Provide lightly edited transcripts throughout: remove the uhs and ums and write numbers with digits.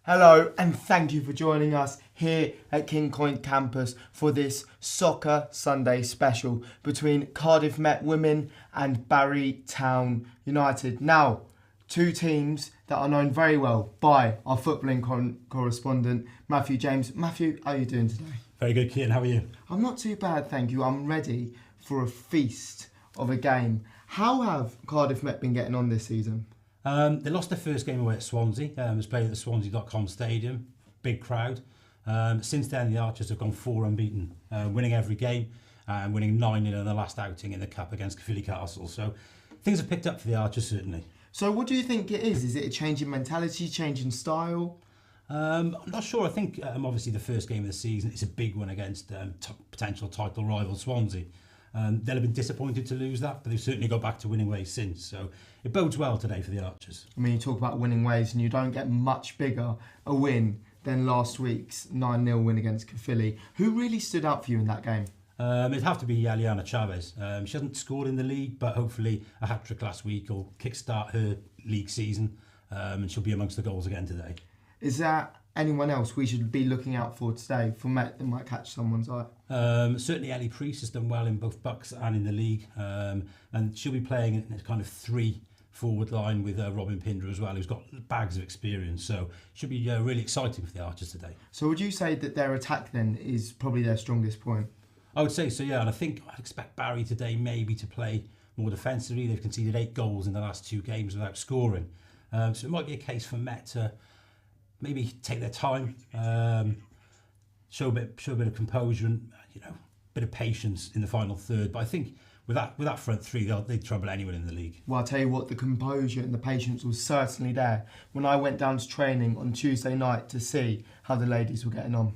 Hello and thank you for joining us here at King Point Campus for this Soccer Sunday special between Cardiff Met Women and Barry Town United. Now, two teams that are known very well by our footballing correspondent, Matthew James. Matthew, how are you doing today? Very good, Keaton. How are you? I'm not too bad, thank you. I'm ready for a feast of a game. How have Cardiff Met been getting on this season? They lost their first game away at Swansea. It was played at the Swansea.com stadium. Big crowd. Since then, the Archers have gone 4 unbeaten, winning every game and winning 9-0 in the last outing in the Cup against Caerphilly Castle. So things have picked up for the Archers, certainly. So what do you think it is? Is it a change in mentality, change in style? I'm not sure. I think obviously the first game of the season, it's a big one against potential title rival Swansea. They'll have been disappointed to lose that, but they've certainly got back to winning ways since. So it bodes well today for the Archers. I mean, you talk about winning ways and you don't get much bigger a win than last week's 9-0 win against Caerphilly. Who really stood out for you in that game? It'd have to be Eliana Chavez. She hasn't scored in the league, but hopefully a hat-trick last week will kickstart her league season, and she'll be amongst the goals again today. Is there anyone else we should be looking out for today for Met that might catch someone's eye? Certainly Ellie Priest has done well in both Bucks and in the league, and she'll be playing in a kind of 3 forward line with Robin Pinder as well, who's got bags of experience. So it should be really exciting for the Archers today. So would you say that their attack then is probably their strongest point? I would say so, yeah. And I expect Barry today maybe to play more defensively. They've conceded 8 goals in the last 2 games without scoring. So it might be a case for Met to maybe take their time, show a bit of composure and a bit of patience in the final third. But I think with that front 3, they'd trouble anyone in the league. Well, I'll tell you what, the composure and the patience was certainly there when I went down to training on Tuesday night to see how the ladies were getting on.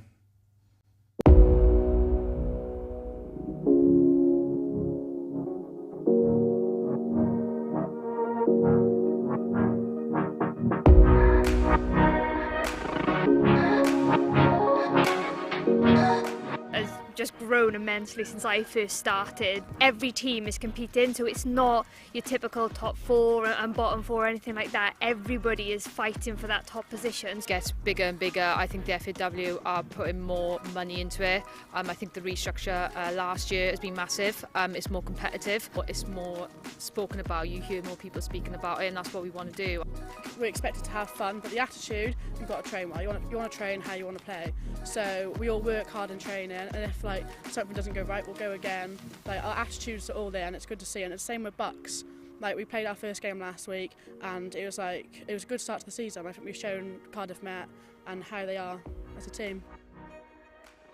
Just grown immensely since I first started. Every team is competing, so it's not your typical top 4 and bottom 4 or anything like that. Everybody is fighting for that top position. It gets bigger and bigger. I think the FAW are putting more money into it. I think the restructure last year has been massive. It's more competitive, but it's more spoken about. You hear more people speaking about it, and that's what we want to do. We're expected to have fun, but the attitude, you've got to train well. You want to train how you want to play. So we all work hard in training, and if something doesn't go right, we'll go again. Our attitudes are all there, and it's good to see. And it's the same with Bucks. We played our first game last week, and it was a good start to the season. I think we've shown Cardiff Met and how they are as a team.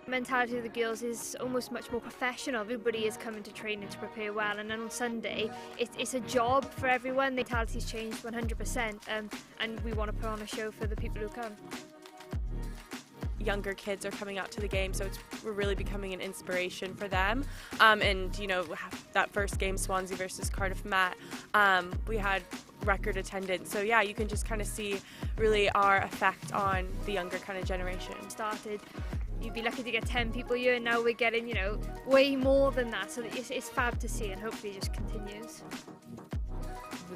The mentality of the girls is almost much more professional. Everybody is coming to training to prepare well, and then on Sunday it's a job for everyone. The mentality's changed 100%, and we want to put on a show for the people who come. Younger kids are coming out to the game, so we're really becoming an inspiration for them. That first game, Swansea versus Cardiff Met, we had record attendance. So yeah, you can just kind of see really our effect on the younger kind of generation. You'd be lucky to get 10 people a year, and now we're getting way more than that. So it's fab to see, and hopefully it just continues.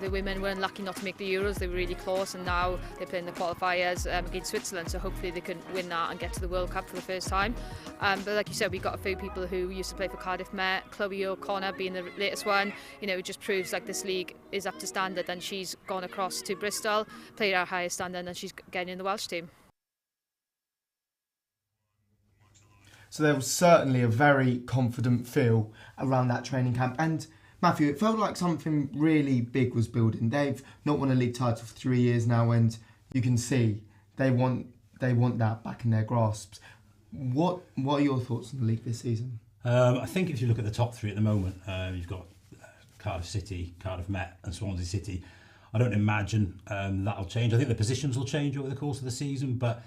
The women weren't lucky not to make the Euros. They were really close, and now they're playing the qualifiers against Switzerland, so hopefully they can win that and get to the World Cup for the first time. But like you said, we've got a few people who used to play for Cardiff Met. Chloe O'Connor being the latest one, it just proves like this league is up to standard, and she's gone across to Bristol, played our highest standard, and she's getting in the Welsh team. So there was certainly a very confident feel around that training camp. And Matthew, it felt like something really big was building. They've not won a league title for 3 years now, and you can see they want that back in their grasps. What are your thoughts on the league this season? I think if you look at the top 3 at the moment, you've got Cardiff City, Cardiff Met and Swansea City. I don't imagine that'll change. I think the positions will change over the course of the season, but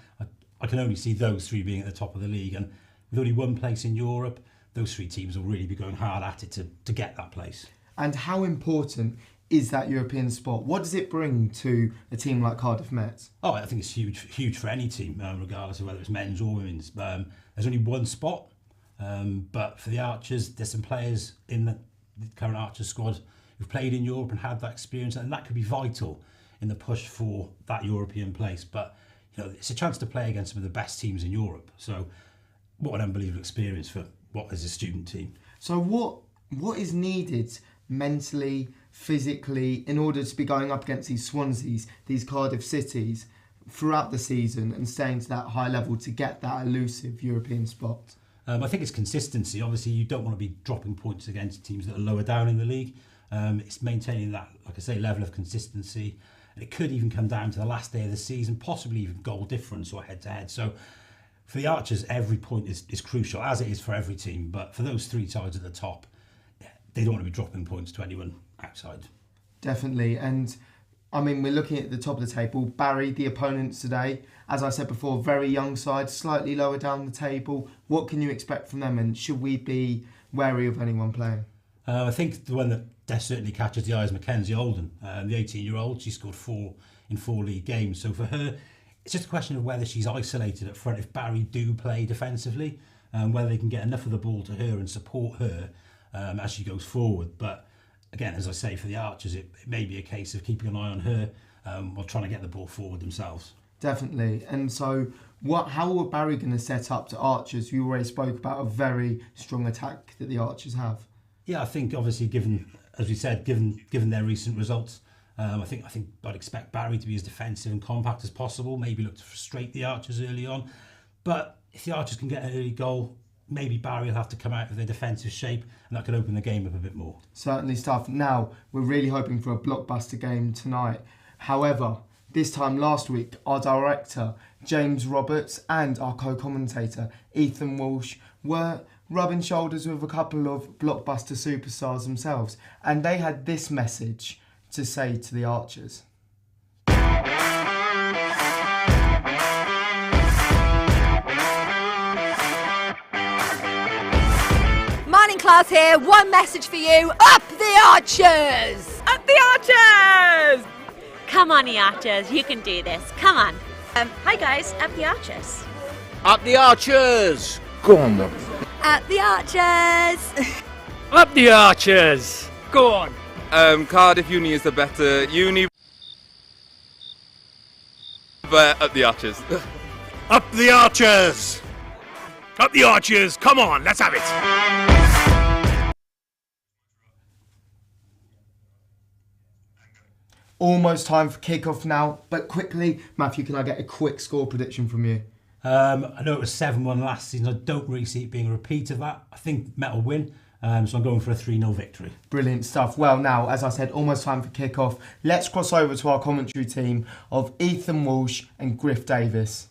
I can only see those 3 being at the top of the league. And with only one place in Europe, those 3 teams will really be going hard at it to get that place. And how important is that European spot? What does it bring to a team like Cardiff Met? Oh, I think it's huge for any team, regardless of whether it's men's or women's. There's only one spot, but for the Archers, there's some players in the current Archers squad who've played in Europe and had that experience, and that could be vital in the push for that European place. But it's a chance to play against some of the best teams in Europe. So what an unbelievable experience for what is a student team. So what is needed mentally, physically, in order to be going up against these Swanseas, these Cardiff cities, throughout the season and staying to that high level to get that elusive European spot? I think it's consistency. Obviously, you don't want to be dropping points against teams that are lower down in the league. It's maintaining that, like I say, level of consistency. And it could even come down to the last day of the season, possibly even goal difference or head-to-head. So for the Archers, every point is crucial, as it is for every team. But for those three sides at the top, they don't want to be dropping points to anyone outside. Definitely. And I mean, we're looking at the top of the table. Barry, the opponents today, as I said before, very young side, slightly lower down the table. What can you expect from them, and should we be wary of anyone playing? I think the one that certainly catches the eye is Mackenzie Olden, the 18-year-old. She scored 4 in 4 league games. So for her, it's just a question of whether she's isolated up front if Barry do play defensively, whether they can get enough of the ball to her and support her as she goes forward. But again, as I say, for the Archers, it may be a case of keeping an eye on her while trying to get the ball forward themselves. Definitely. And so how are Barry going to set up to Archers? You already spoke about a very strong attack that the Archers have. Yeah, I think obviously given their recent results, I think I'd expect Barry to be as defensive and compact as possible, maybe look to frustrate the Archers early on. But if the Archers can get an early goal, maybe Barry will have to come out of their defensive shape, and that could open the game up a bit more. Certainly stuff. Now, we're really hoping for a blockbuster game tonight. However, this time last week, our director, James Roberts, and our co-commentator, Ethan Walsh, were rubbing shoulders with a couple of blockbuster superstars themselves, and they had this message to say to the Archers. Morning class here, one message for you, up the Archers! Up the Archers! Come on, the Archers, you can do this. Come on. Hi guys, up the Archers. Up the Archers! Go on then. Up the Archers! Up the Archers! Go on. Cardiff Uni is the better uni. But up the Archers. Up the Archers! Up the Archers! Come on, let's have it! Almost time for kick-off now, but quickly, Matthew, can I get a quick score prediction from you? I know it was 7-1 last season. I don't really see it being a repeat of that. I think Met will win, so I'm going for a 3-0 victory. Brilliant stuff. Well, now, as I said, almost time for kick-off. Let's cross over to our commentary team of Ethan Walsh and Griff Davis.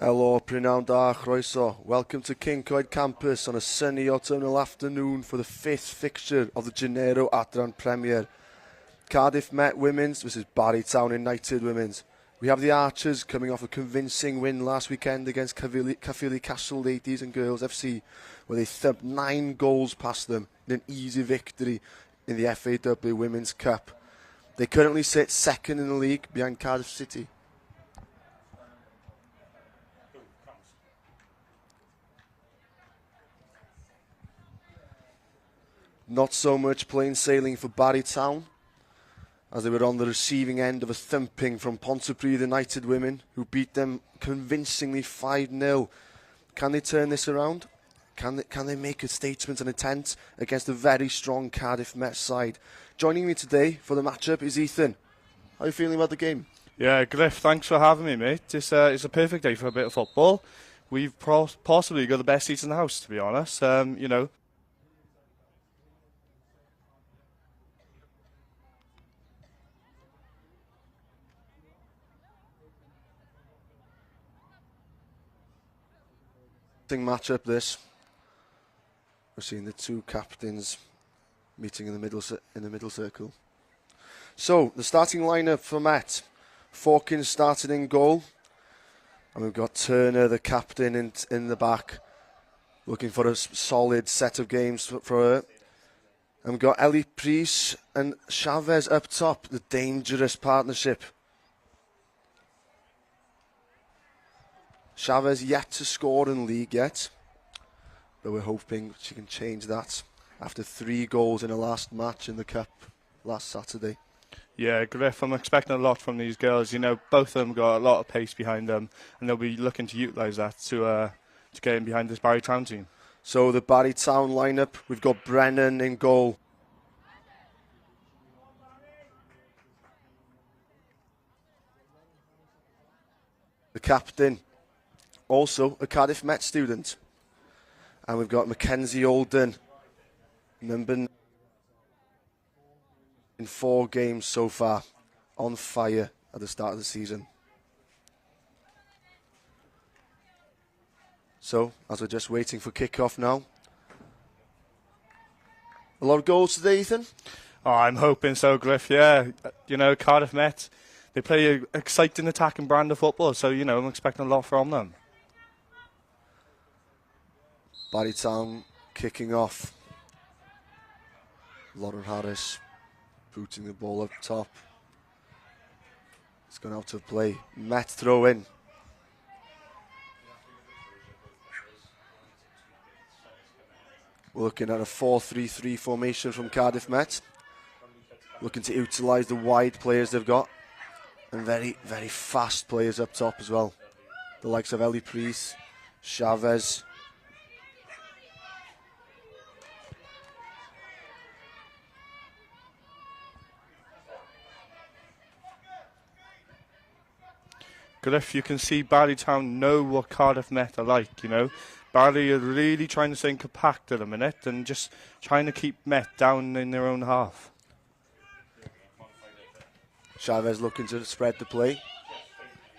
Hello, Prynawn da chroeso. Welcome to Kincoed campus on a sunny autumnal afternoon for the 5th fixture of the Genero Adran Premier. Cardiff Met Women's versus Barry Town United Women's. We have the Archers coming off a convincing win last weekend against Caerphilly Castle Ladies and Girls FC, where they thumped 9 goals past them in an easy victory in the FAW Women's Cup. They currently sit second in the league behind Cardiff City. Not so much plain sailing for Barry Town, as they were on the receiving end of a thumping from Pontypridd United Women, who beat them convincingly 5-0. Can they turn this around? Can they make a statement and attempt against a very strong Cardiff Met side? Joining me today for the matchup is Ethan. How are you feeling about the game? Yeah, Griff, thanks for having me, mate. It's a perfect day for a bit of football. We've possibly got the best seats in the house, to be honest. Matchup this. We're seeing the two captains meeting in the middle circle. So the starting lineup for Met. Fawkins started in goal, and we've got Turner, the captain, in the back, looking for a solid set of games for her. And we've got Ellie Priest and Chavez up top, the dangerous partnership. Chavez yet to score in league yet, but we're hoping she can change that after 3 goals in the last match in the Cup last Saturday. Yeah, Griff, I'm expecting a lot from these girls. You know, both of them got a lot of pace behind them, and they'll be looking to utilise that to get in behind this Barry Town team. So the Barry Town lineup, we've got Brennan in goal. The captain, also a Cardiff Met student. And we've got Mackenzie Olden, number in 4 games so far, on fire at the start of the season. So, as we're just waiting for kick-off now. A lot of goals today, Ethan? Oh, I'm hoping so, Griff, yeah. You know, Cardiff Met, they play an exciting attacking brand of football, so, you know, I'm expecting a lot from them. Barry Town kicking off. Lauren Harris booting the ball up top. It's gone out to play. Met throw in. We're looking at a 4-3-3 formation from Cardiff Met. Looking to utilise the wide players they've got. And very, very fast players up top as well. The likes of Ellie Priest, Chavez. Griff, you can see Barry Town know what Cardiff Met are like, you know. Barry are really trying to stay compact at the minute and just trying to keep Met down in their own half. Chavez looking to spread the play.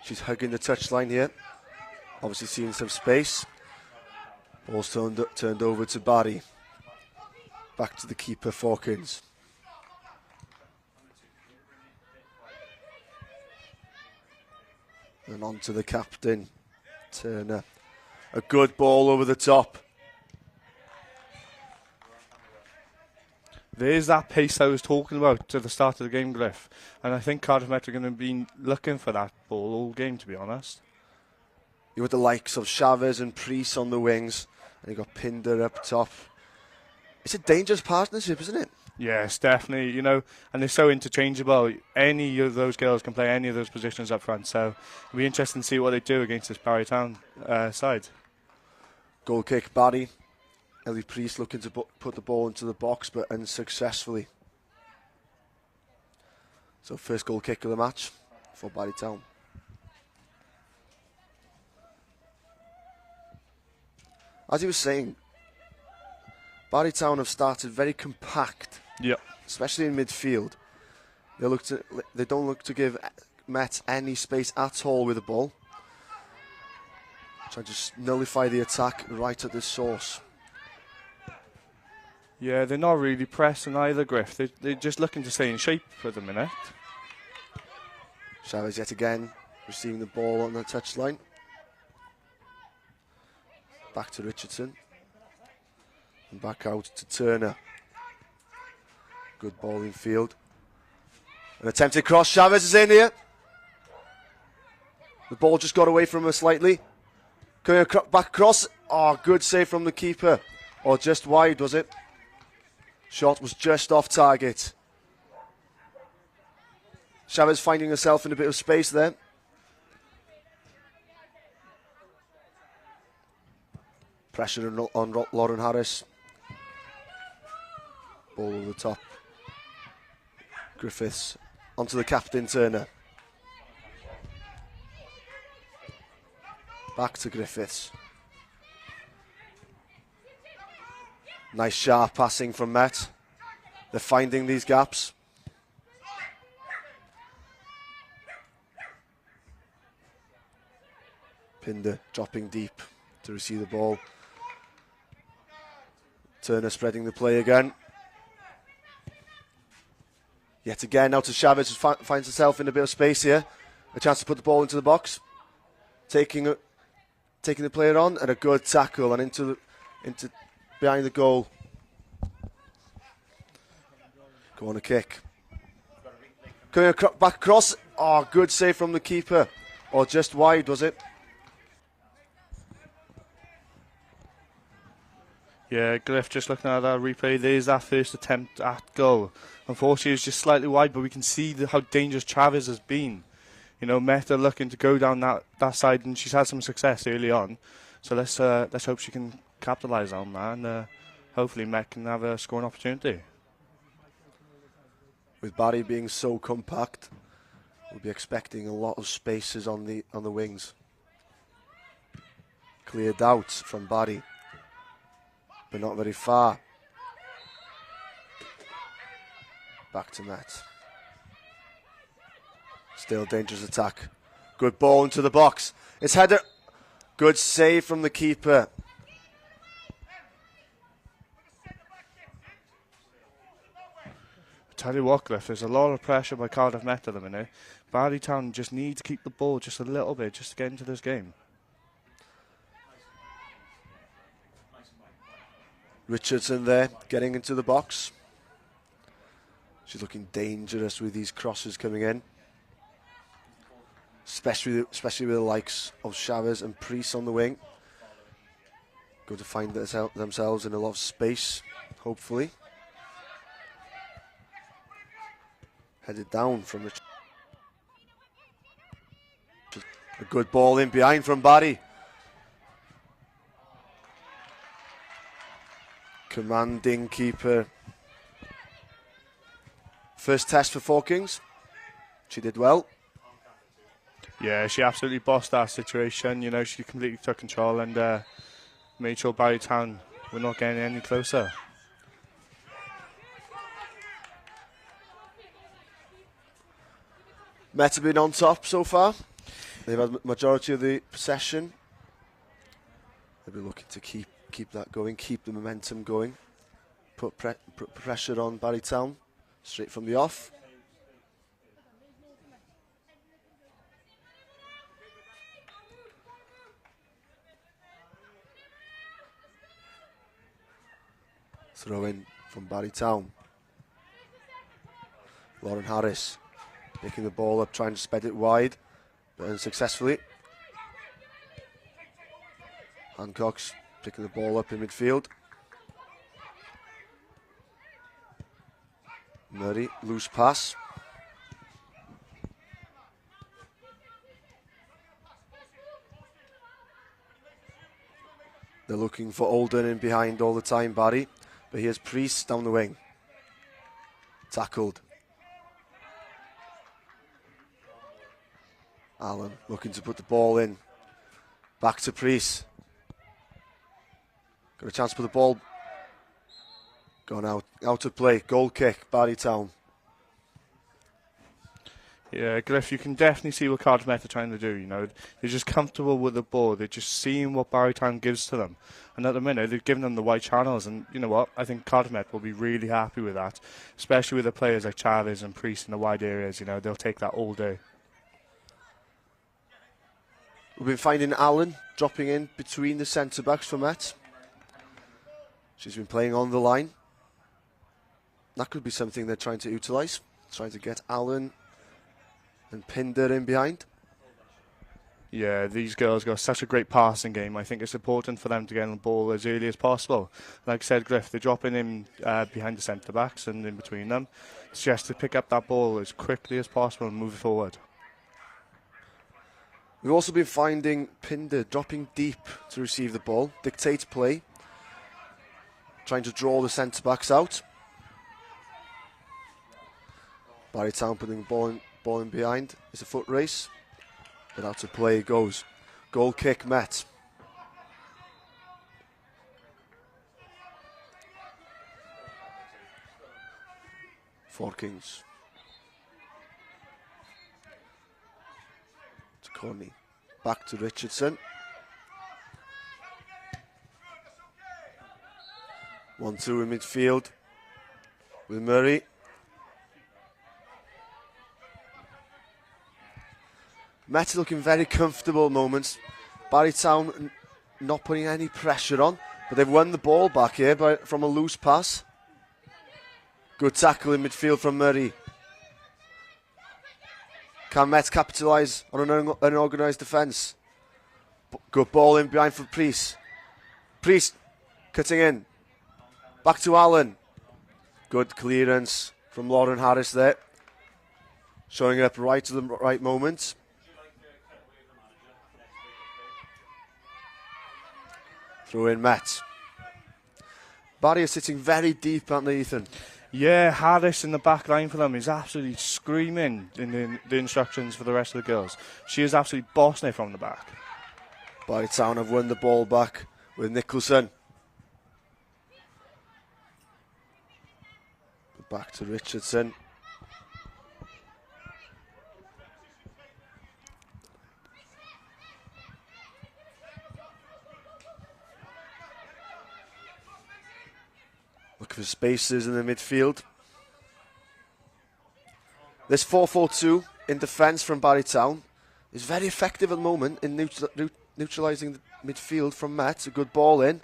She's hugging the touchline here. Obviously seeing some space. Ball's turned over to Barry. Back to the keeper, Fawkins. And on to the captain, Turner. A good ball over the top. There's that pace I was talking about at the start of the game, Griff. And I think Cardiff Met are going to be looking for that ball all game, to be honest. You with the likes of Chavez and Priest on the wings. And you got Pinder up top. It's a dangerous partnership, isn't it? Yes, definitely, you know, and they're so interchangeable. Any of those girls can play any of those positions up front, so it'll be interesting to see what they do against this Barry Town side. Goal kick, Barry. Ellie Priest looking to put the ball into the box, but unsuccessfully. So first goal kick of the match for Barry Town. As he was saying, Barry Town have started very compact. Yep. Especially in midfield. They don't look to give Met any space at all with the ball. Trying to just nullify the attack right at the source. Yeah, they're not really pressing either, Griff. They're just looking to stay in shape for the minute. Chavez yet again receiving the ball on the touchline. Back to Richardson. And back out to Turner. Good ball in field. An attempted cross. Chavez is in here. The ball just got away from her slightly. Coming back across. Oh, good save from the keeper. Or just wide, was it? Shot was just off target. Chavez finding herself in a bit of space there. Pressure on Lauren Harris. Ball over the top. Griffiths onto the captain, Turner. Back to Griffiths. Nice sharp passing from Met. They're finding these gaps. Pinder dropping deep to receive the ball. Turner spreading the play again. Yet again, now to Chavez, who finds herself in a bit of space here. A chance to put the ball into the box. Taking the player on, and a good tackle, and into behind the goal. Corner kick. Coming back across. Oh, good save from the keeper. Or just wide, was it? Yeah, Griff, just looking at that replay, there's that first attempt at goal. Unfortunately, it was just slightly wide, but we can see how dangerous Chavez has been. You know, Meta looking to go down that side, and she's had some success early on. So let's hope she can capitalise on that, and hopefully Met can have a scoring opportunity. With Barry being so compact, we'll be expecting a lot of spaces on the wings. Cleared out from Barry, but not very far. Back to Met. Still dangerous attack. Good ball into the box. It's header. Good save from the keeper. Tell you what, Griff, there's a lot of pressure by Cardiff Met at the minute. Barley Town just need to keep the ball just a little bit, just to get into this game. Richardson there, getting into the box. She's looking dangerous with these crosses coming in. Especially with the likes of Chavez and Priest on the wing. Going to find themselves in a lot of space, hopefully. Headed down from Richardson. A good ball in behind from Barry. Commanding keeper. First test for Four Kings. She did well. Yeah, she absolutely bossed that situation. You know, she completely took control and made sure Barry Town were not getting any closer. Met have been on top so far. They've had majority of the possession. They'll be looking to keep that going, keep the momentum going. Put pressure on Barry Town, straight from the off. Throw in from Barry Town. Lauren Harris picking the ball up, trying to spread it wide, but unsuccessfully. Hancock's picking the ball up in midfield. Murray, loose pass. They're looking for Olden in behind all the time, Barry. But here's Priest down the wing. Tackled. Allen looking to put the ball in. Back to Priest. Got a chance to put the ball. Gone out of play. Goal kick, Barry Town. Yeah, Griff, you can definitely see what Cardiff Met are trying to do, you know. They're just comfortable with the ball. They're just seeing what Barry Town gives to them. And at the minute, they've given them the wide channels. And you know what? I think Cardiff Met will be really happy with that. Especially with the players like Chavez and Priest in the wide areas, you know. They'll take that all day. We've been finding Allen dropping in between the centre-backs for Met. She's been playing on the line. That could be something they're trying to utilise. Trying to get Allen and Pinder in behind. Yeah, these girls got such a great passing game. I think it's important for them to get on the ball as early as possible. Like I said, Griff, they're dropping in behind the centre-backs and in between them. It's just to pick up that ball as quickly as possible and move it forward. We've also been finding Pinder dropping deep to receive the ball, dictate play, trying to draw the centre-backs out. Barry Town putting the ball in behind. It's a foot race, but out of play it goes. Goal kick, Met. Four Kings. To Corney. Back to Richardson. 1-2 in midfield with Murray. Met looking very comfortable moments. Barry Town not putting any pressure on, but they've won the ball back here from a loose pass. Good tackle in midfield from Murray. Can Met capitalise on an unorganised defence? Good ball in behind for Priest. Priest cutting in. Back to Allen. Good clearance from Lauren Harris there. Showing up right to the right moment. Throw in Met. Barry is sitting very deep, aren't they, Ethan? Yeah, Harris in the back line for them is absolutely screaming in the instructions for the rest of the girls. She is absolutely bossing it from the back. Barry Town have won the ball back with Nicholson. Back to Richardson. Looking for spaces in the midfield. This 4-4-2 in defence from Barry Town is very effective at the moment in neutralising the midfield from Met. A good ball in.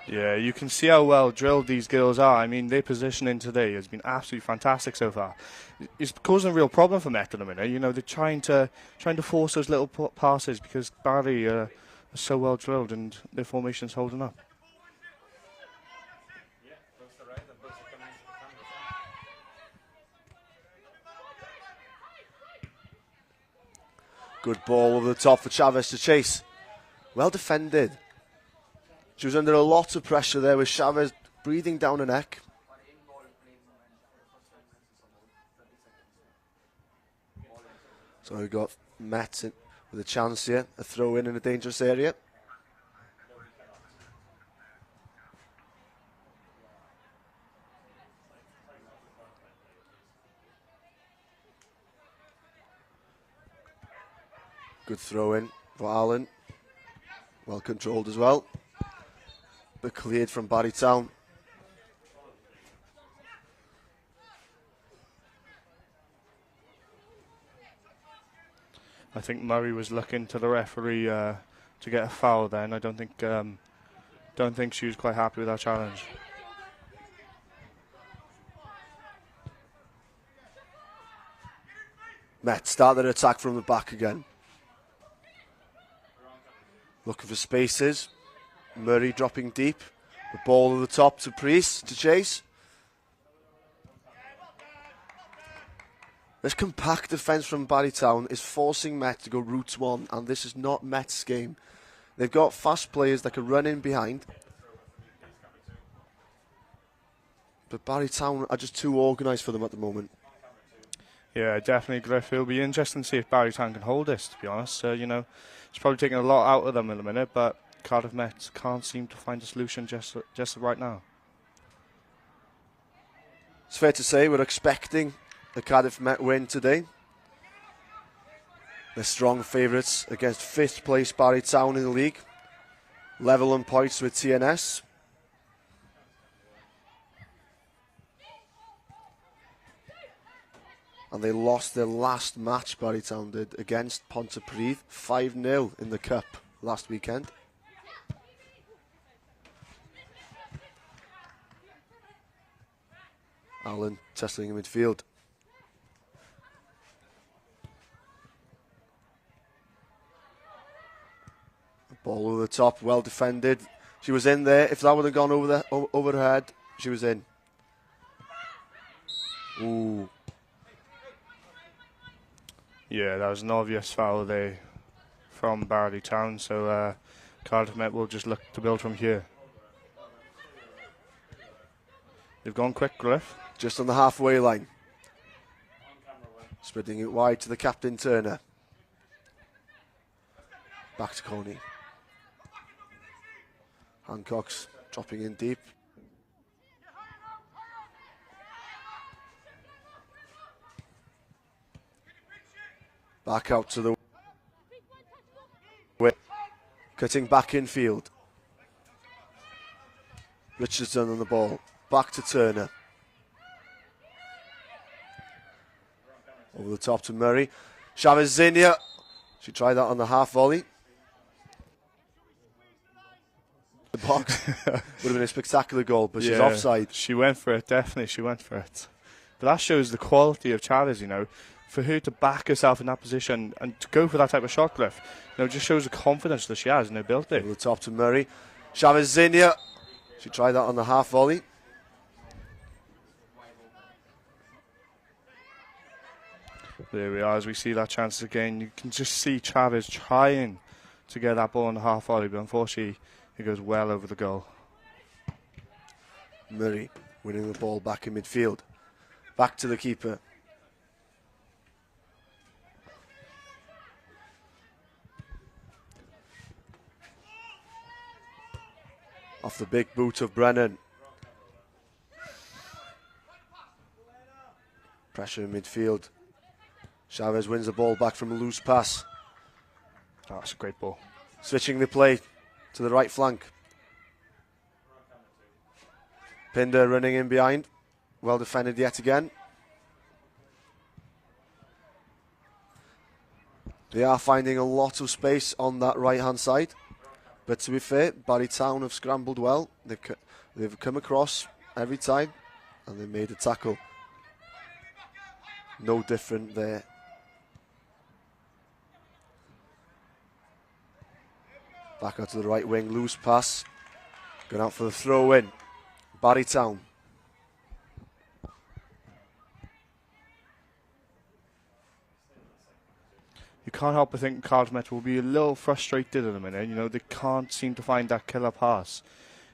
Yeah, you can see how well drilled these girls are. I mean, their positioning today has been absolutely fantastic so far. It's causing a real problem for Met at the minute. You know, they're trying to force those little passes because Barry are so well drilled and their formation's holding up. Good ball over the top for Chavez to chase. Well defended. She was under a lot of pressure there with Chavez breathing down her neck. So we got Met with a chance here, a throw in a dangerous area. Good throw in for Allen. Well controlled as well. But cleared from Barry Town. I think Murray was looking to the referee to get a foul then. I don't think she was quite happy with that challenge. Met start their attack from the back again. Looking for spaces. Murray dropping deep. The ball over the top to Priest to chase. This compact defence from Barry Town is forcing Met to go route one, and this is not Met's game. They've got fast players that can run in behind. But Barry Town are just too organised for them at the moment. Yeah, definitely, Griff. It'll be interesting to see if Barry Town can hold this, to be honest. You know, it's probably taking a lot out of them in a minute, but Cardiff Met can't seem to find a solution just right now. It's fair to say we're expecting a Cardiff Met win today. They're strong favourites against 5th place Barry Town in the league. Level on points with TNS. And they lost their last match, Barry Town did, against Pontypridd, 5-0 in the Cup last weekend. Allen testing in midfield. Ball over the top, well defended. She was in there. If that would have gone over her head, she was in. Ooh. Yeah, that was an obvious foul there from Barley Town, so Cardiff Met will just look to build from here. They've gone quick, Griff. Just on the halfway line. Spreading it wide to the captain, Turner. Back to Coney. Hancock's dropping in deep. Back out to the way. Cutting back in field. Richardson on the ball. Back to Turner. Over the top to Murray. Chavez Zinnia. She tried that on the half volley. The box. Would have been a spectacular goal, but she's offside. She went for it, definitely. She went for it. But that shows the quality of Chavez, you know. For her to back herself in that position and to go for that type of shot, Cliff, you know, just shows the confidence that she has in her ability. Over the top to Murray. Chavez is in here. She tried that on the half volley. There we are, as we see that chance again. You can just see Chavez trying to get that ball on the half volley, but unfortunately it goes well over the goal. Murray winning the ball back in midfield. Back to the keeper. Off the big boot of Brennan. Pressure in midfield. Chavez wins the ball back from a loose pass. Oh, that's a great ball. Switching the play to the right flank. Pinder running in behind. Well defended yet again. They are finding a lot of space on that right hand side. But to be fair, Barry Town have scrambled well. They've come across every time and they made a tackle. No different there. Back out to the right wing, loose pass. Going out for the throw in. Barry Town. You can't help but think Cardiff Met will be a little frustrated in a minute. You know, they can't seem to find that killer pass.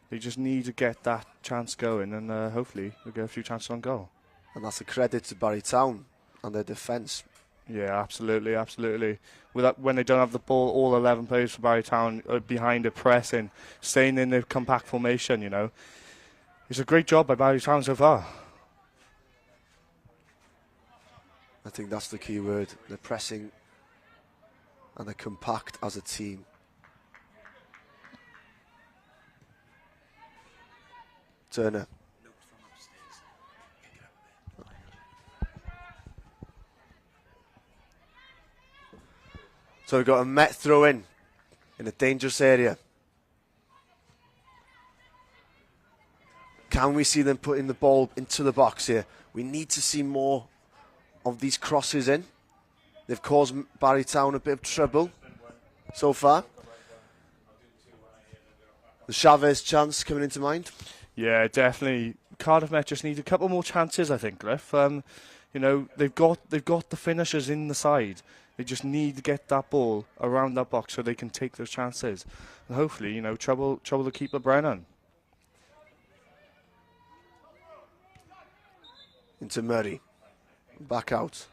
They just need to get that chance going, and hopefully they'll get a few chances on goal. And that's a credit to Barry Town and their defence. Yeah, absolutely, absolutely. With that, when they don't have the ball, all 11 players for Barry Town are behind it, pressing, staying in their compact formation, you know. It's a great job by Barry Town so far. I think that's the key word. They're pressing and they're compact as a team. Turner. So we've got a Met throw in a dangerous area. Can we see them putting the ball into the box here? We need to see more of these crosses in. They've caused Barry Town a bit of trouble so far. The Chavez chance coming into mind. Yeah, definitely. Cardiff Met just need a couple more chances, I think, Cliff. You know, they've got the finishers in the side. They just need to get that ball around that box so they can take those chances. And hopefully, you know, trouble the keeper Brennan. Into Murray. Back out.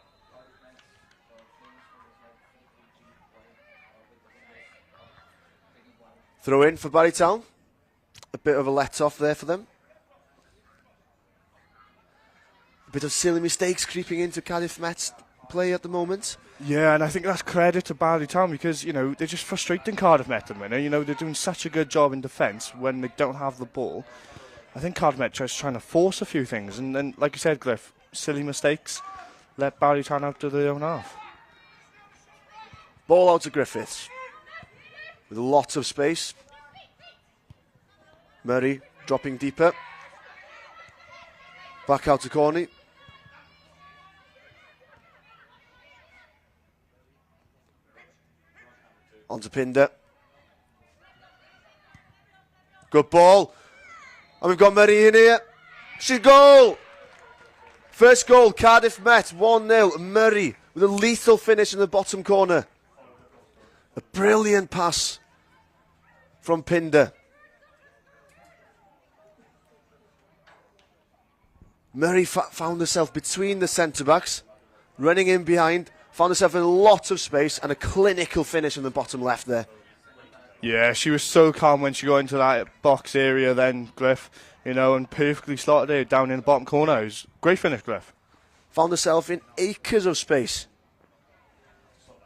Throw in for Barry Town. A bit of a let-off there for them. A bit of silly mistakes creeping into Cardiff Met's play at the moment. Yeah, and I think that's credit to Barley Town because, you know, they're just frustrating Cardiff Met at the minute. You know, they're doing such a good job in defence when they don't have the ball. I think Cardiff Met just trying to force a few things. And then, like you said, Cliff, silly mistakes. Let Barley Town out to their own half. Ball out to Griffiths. With a lot of space. Murray dropping deeper. Back out to Corney. On to Pinder. Good ball. And we've got Murray in here. She's goal! First goal, Cardiff Met, 1-0. Murray with a lethal finish in the bottom corner. A brilliant pass from Pinder. Murray found herself between the centre-backs, running in behind, found herself in a lot of space and a clinical finish in the bottom left there. Yeah, she was so calm when she got into that box area then, Cliff, you know, and perfectly slotted it down in the bottom corner. It was great finish, Cliff. Found herself in acres of space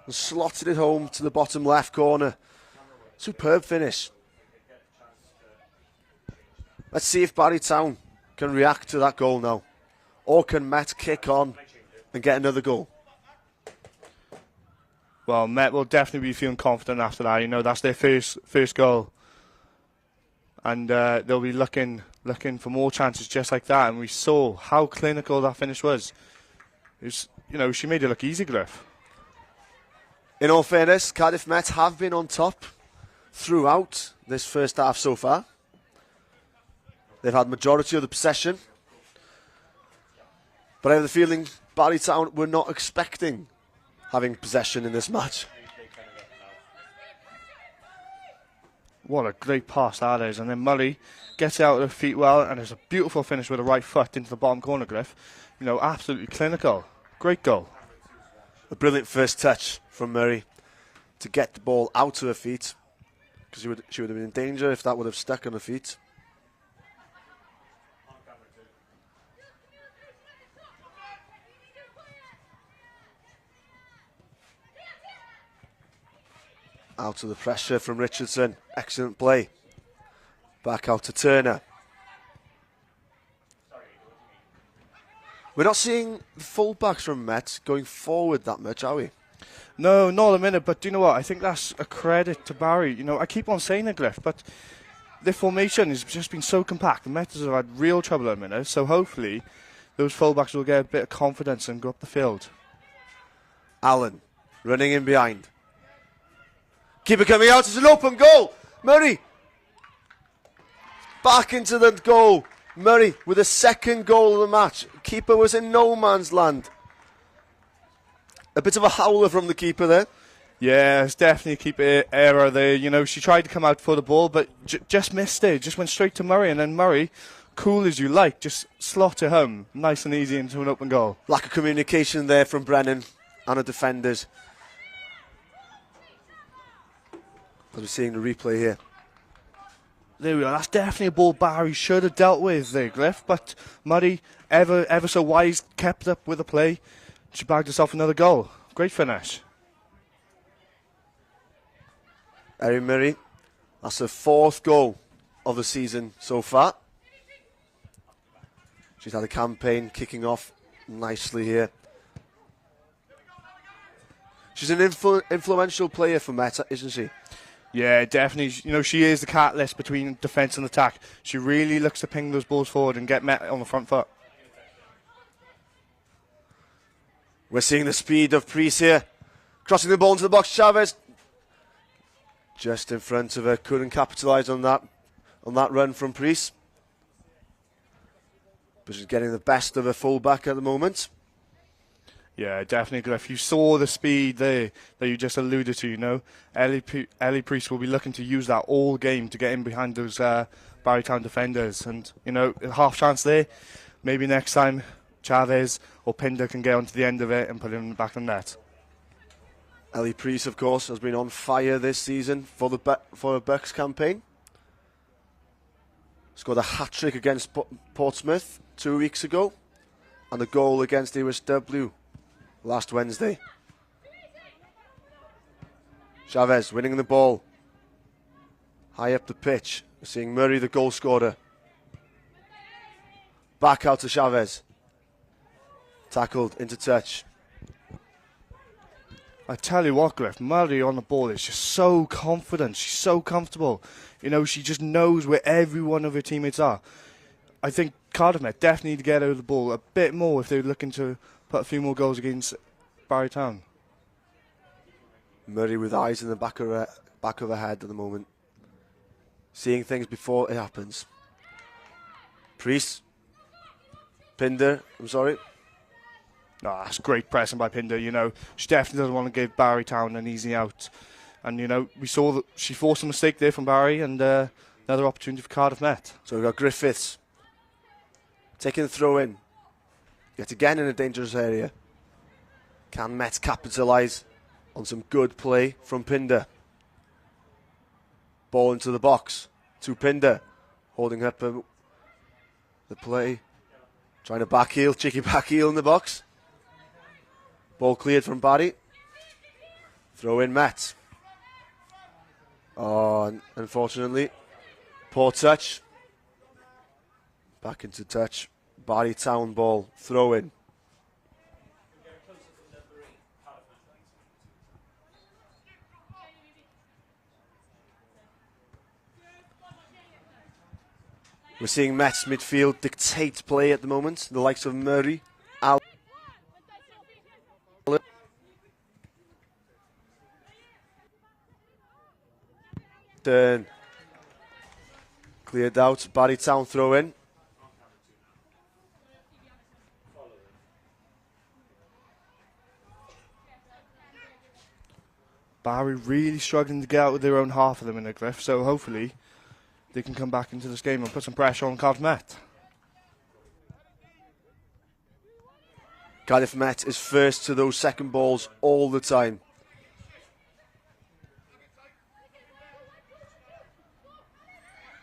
and slotted it home to the bottom left corner. Superb finish. Let's see if Barry Town can react to that goal now. Or can Met kick on and get another goal? Well, Met will definitely be feeling confident after that. You know, that's their first goal. and they'll be looking for more chances just like that. And we saw how clinical that finish was. It was, you know, she made it look easy, Griff. In all fairness, Cardiff Met have been on top throughout this first half so far. They've had majority of the possession. But I have the feeling Barry Town were not expecting having possession in this match. What a great pass that is. And then Murray gets it out of her feet well, and it's a beautiful finish with the right foot into the bottom corner, Griff. You know, absolutely clinical. Great goal. A brilliant first touch from Murray to get the ball out of her feet, because she would have been in danger if that would have stuck on her feet. Out of the pressure from Richardson. Excellent play. Back out to Turner. We're not seeing the full-backs from Met going forward that much, are we? No, not a minute, but do you know what? I think that's a credit to Barry. You know, I keep on saying it, Griff, but the formation has just been so compact. The Metters have had real trouble at the minute, so hopefully those full-backs will get a bit of confidence and go up the field. Allen running in behind. Keeper coming out, it's an open goal. Murray back into the goal. Murray with a second goal of the match. Keeper was in no man's land. A bit of a howler from the keeper there. Yeah, it's definitely a keeper error there. You know, she tried to come out for the ball, but just missed it. Just went straight to Murray, and then Murray, cool as you like, just slot it home. Nice and easy into an open goal. Lack of communication there from Brennan and the defenders. As we're seeing the replay here. There we are. That's definitely a ball Barry should have dealt with there, Griff. But Murray, ever so wise, kept up with the play. She bagged herself another goal. Great finish. Erin Murray, that's her fourth goal of the season so far. She's had a campaign kicking off nicely here. She's an influential player for Meta, isn't she? Yeah, definitely. You know, she is the catalyst between defence and attack. She really looks to ping those balls forward and get Met on the front foot. We're seeing the speed of Priest here. Crossing the ball into the box, Chavez. Just in front of her, couldn't capitalise on that run from Priest. But she's getting the best of her fullback at the moment. Yeah, definitely, Griff. You saw the speed there that you just alluded to, you know. Ellie Priest will be looking to use that all game to get in behind those Barrytown defenders. And, you know, a half chance there. Maybe next time Chavez or Pinder can get onto the end of it and put it in the back of the net. Ellie Priest, of course, has been on fire this season for a Bucks campaign. Scored a hat-trick against Portsmouth 2 weeks ago. And a goal against USW last Wednesday. Chavez winning the ball. High up the pitch. We're seeing Murray, the goal scorer. Back out to Chavez. Tackled into touch. I tell you what, Griff, Murray on the ball is just so confident. She's so comfortable. You know, she just knows where every one of her teammates are. I think Cardiff Met definitely need to get out of the ball a bit more if they're looking to put a few more goals against Barrytown. Murray with eyes in the back of her head at the moment. Seeing things before it happens. Priest. Pinder, I'm sorry. No, that's great pressing by Pinder, you know. She definitely doesn't want to give Barrytown an easy out. And, you know, we saw that she forced a mistake there from Barry and another opportunity for Cardiff Met. So we've got Griffiths taking the throw in. Yet again in a dangerous area. Can Met capitalise on some good play from Pinder? Ball into the box to Pinder. Holding up the play. Trying to back heel, cheeky back heel in the box. Ball cleared from Barry. Throw in Met. Oh, unfortunately. Poor touch. Back into touch. Barrytown ball. Throw in. We're seeing Met's midfield dictate play at the moment. The likes of Murray, Allen. Turn. Cleared out. Barry Town throw in. Barry really struggling to get out with their own half of them in the Griff, so hopefully they can come back into this game and put some pressure on Cardiff Met. Cardiff Met is first to those second balls all the time.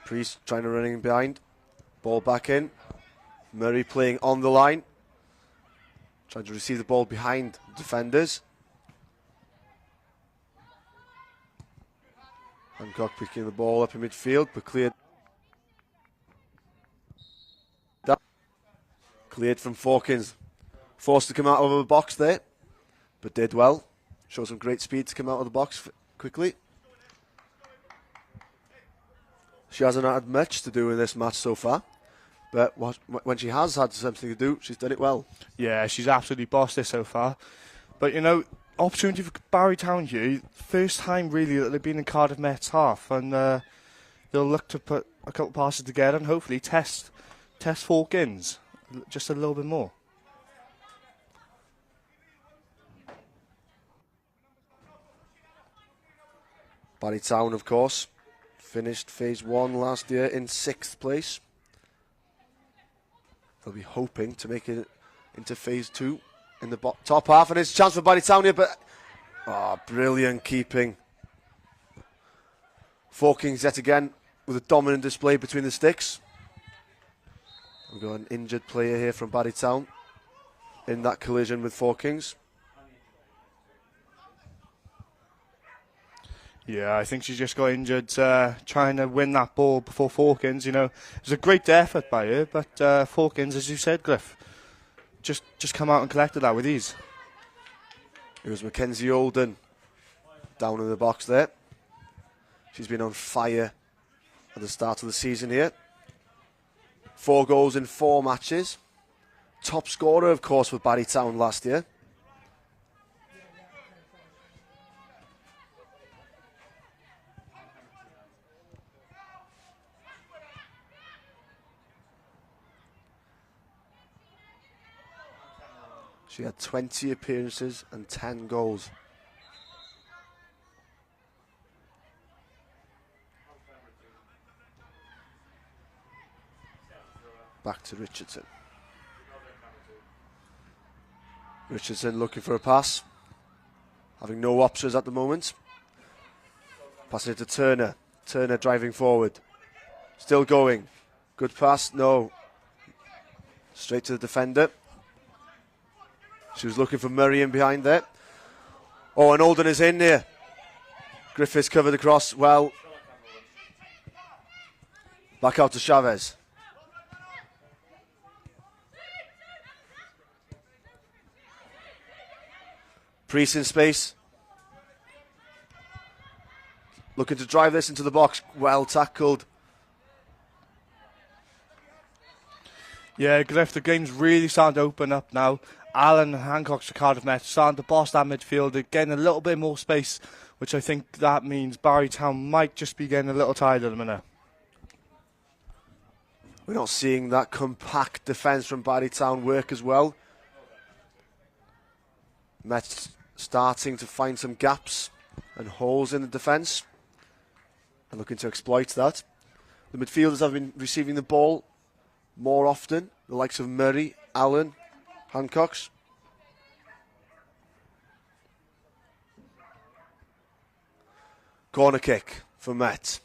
Priest trying to run in behind. Ball back in. Murray playing on the line. Trying to receive the ball behind the defenders. Hancock picking the ball up in midfield, but cleared. Cleared from Fawkins. Forced to come out of the box there, but did well. Showed some great speed to come out of the box quickly. She hasn't had much to do in this match so far, but when she has had something to do, she's done it well. Yeah, she's absolutely bossed it so far. But, you know, opportunity for Barry Town here. First time, really, that they've been in Cardiff Met's half, and they'll look to put a couple passes together and hopefully test Fawkins just a little bit more. Barry Town, of course, finished phase 1 last year in 6th place. They'll be hoping to make it into phase 2 in the top half, and it's a chance for Barry Town here, but brilliant keeping. Fawkins yet again with a dominant display between the sticks. We've got an injured player here from Barry Town in that collision with Fawkins. Yeah, I think she just got injured trying to win that ball before Fawkins. You know, it was a great effort by her, but Fawkins, as you said, Griff, just come out and collected that with ease. It was Mackenzie Olden down in the box there. She's been on fire at the start of the season here. 4 goals in 4 matches. Top scorer, of course, for Barry Town last year. She had 20 appearances and 10 goals. Back to Richardson. Richardson looking for a pass. Having no options at the moment. Passing it to Turner. Turner driving forward. Still going. Good pass. No. Straight to the defender. She was looking for Murray in behind there. Oh, and Olden is in there. Griffiths covered across well. Back out to Chavez. Priest in space. Looking to drive this into the box. Well tackled. Yeah, Griff, the game's really starting to open up now. Allen and Hancock's for Cardiff Met starting to boss that midfield. They're getting a little bit more space, which I think that means Barry Town might just be getting a little tired at the minute. We're not seeing that compact defence from Barry Town work as well. Met starting to find some gaps and holes in the defence and looking to exploit that. The midfielders have been receiving the ball more often, the likes of Murray, Allen, Hancocks. Corner kick for Met.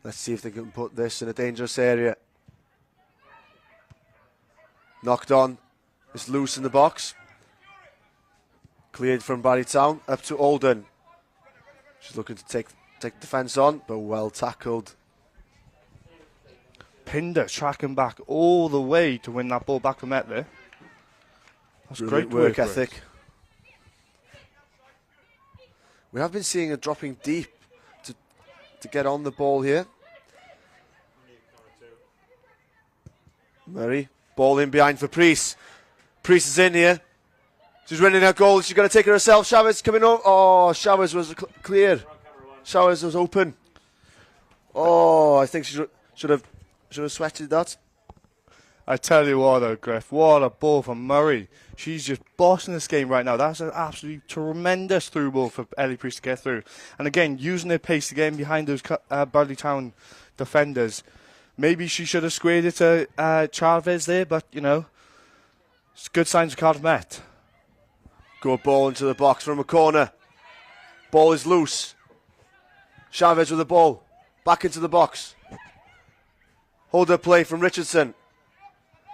Let's see if they can put this in a dangerous area. Knocked on. It's loose in the box. Cleared from Barry Town. Up to Olden. She's looking to take defence on, but well tackled. Pinder tracking back all the way to win that ball back from Met there. That's great work ethic. We have been seeing a dropping deep to to get on the ball here. Murray, ball in behind for Priest. Priest is in here. She's running her goal. She's going to take it herself. Showers coming over. Oh, Showers was clear. Showers was open. Oh, I think she should have sweated that. I tell you what, though, Griff, what a ball from Murray. She's just bossing this game right now. That's an absolutely tremendous through ball for Ellie Priest to get through. And again, using her pace again behind those Bradley Town defenders. Maybe she should have squared it to Chavez there, but, you know, it's good signs of Cardiff Met. Good ball into the box from a corner. Ball is loose. Chavez with the ball. Back into the box. Hold up play from Richardson.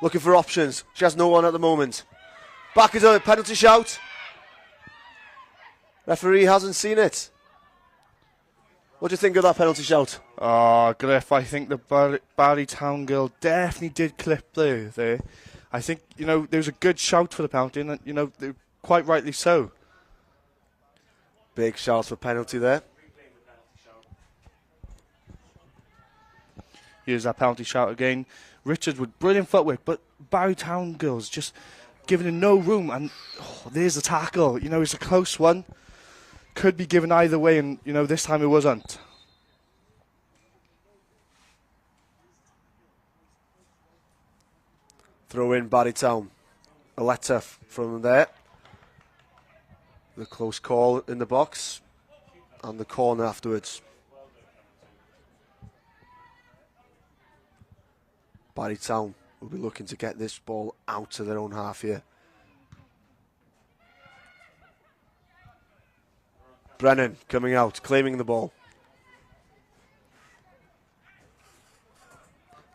Looking for options. She has no one at the moment. Back into a penalty shout. Referee hasn't seen it. What do you think of that penalty shout? Oh, Griff, I think the Barry Town girl definitely did clip there. I think, you know, there was a good shout for the penalty, and, you know, quite rightly so. Big shout for penalty there. Here's that penalty shout again. Richards with brilliant footwork, but Barry Town girls just giving him no room, and there's the tackle. You know, it's a close one. Could be given either way, and, you know, this time it wasn't. Throw in Barry Town. A letter from there. The close call in the box. And the corner afterwards. Barry Town will be looking to get this ball out of their own half here. Brennan coming out, claiming the ball.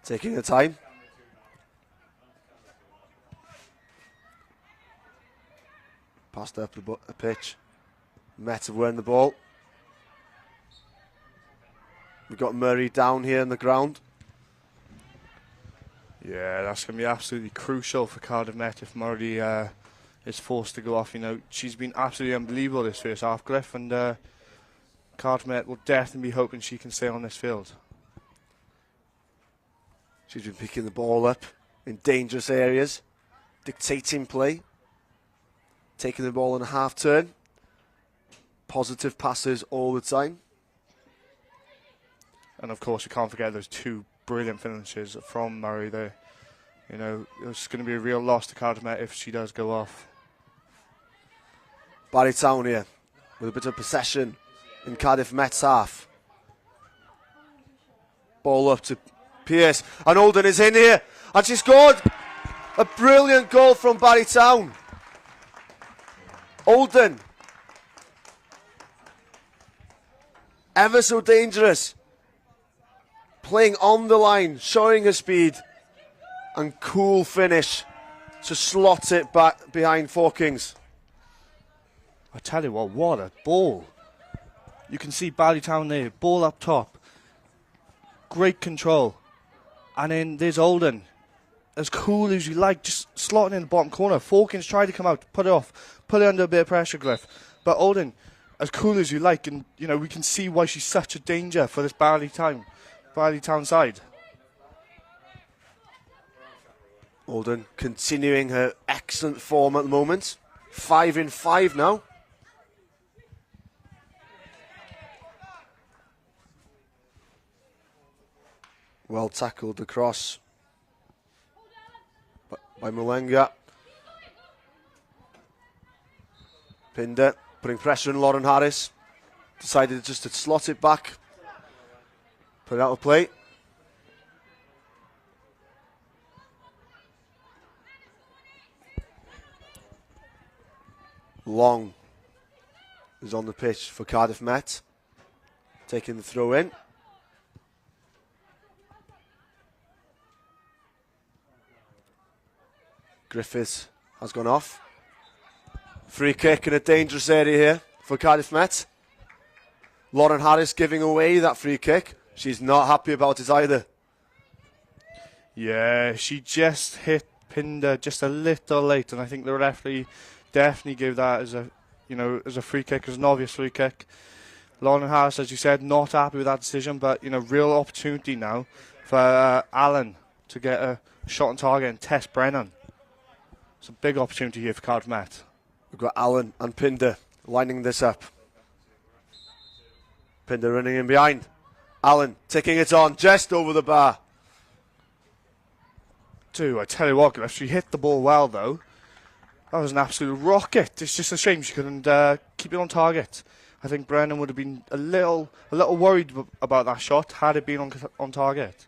Taking the time. Passed up the pitch. Met have won the ball. We've got Murray down here in the ground. Yeah, that's going to be absolutely crucial for Cardiff Met if Murray is forced to go off. You know, she's been absolutely unbelievable this first half, Griff, and Cardiff Met will definitely be hoping she can stay on this field. She's been picking the ball up in dangerous areas, dictating play, taking the ball in a half turn, positive passes all the time. And of course, we can't forget those two brilliant finishes from Murray there. You know, it's going to be a real loss to Cardiff Met if she does go off. Barry Town here with a bit of possession in Cardiff Met's half. Ball up to Pearce, and Olden is in here, and she scored a brilliant goal from Barry Town. Olden, ever so dangerous, playing on the line, showing her speed, and cool finish to slot it back behind Forkings. I tell you what a ball. You can see Barry Town there, ball up top, great control. And then there's Olden, as cool as you like, just slotting in the bottom corner. Forkins tried to come out, put it off, put it under a bit of pressure, Griff. But Olden, as cool as you like, and, you know, we can see why she's such a danger for this Barley Town side. Olden continuing her excellent form at the moment. 5 in 5 now. Well tackled across by Mulenga. Pinder putting pressure on Lauren Harris. Decided just to slot it back. Put it out of play. Long is on the pitch for Cardiff Met. Taking the throw in. Griffiths has gone off. Free kick in a dangerous area here for Cardiff Met. Lauren Harris giving away that free kick. She's not happy about it either. Yeah, she just hit Pinder just a little late, and I think the referee definitely gave that as a, you know, as a free kick, as an obvious free kick. Lauren Harris, as you said, not happy with that decision, but, you know, real opportunity now for Allen to get a shot on target and test Brennan. It's a big opportunity here for Cardiff Met. We've got Allen and Pinder lining this up. Pinder running in behind. Allen taking it on just over the bar. I tell you what, she hit the ball well, though. That was an absolute rocket. It's just a shame she couldn't keep it on target. I think Brennan would have been a little worried about that shot had it been on target.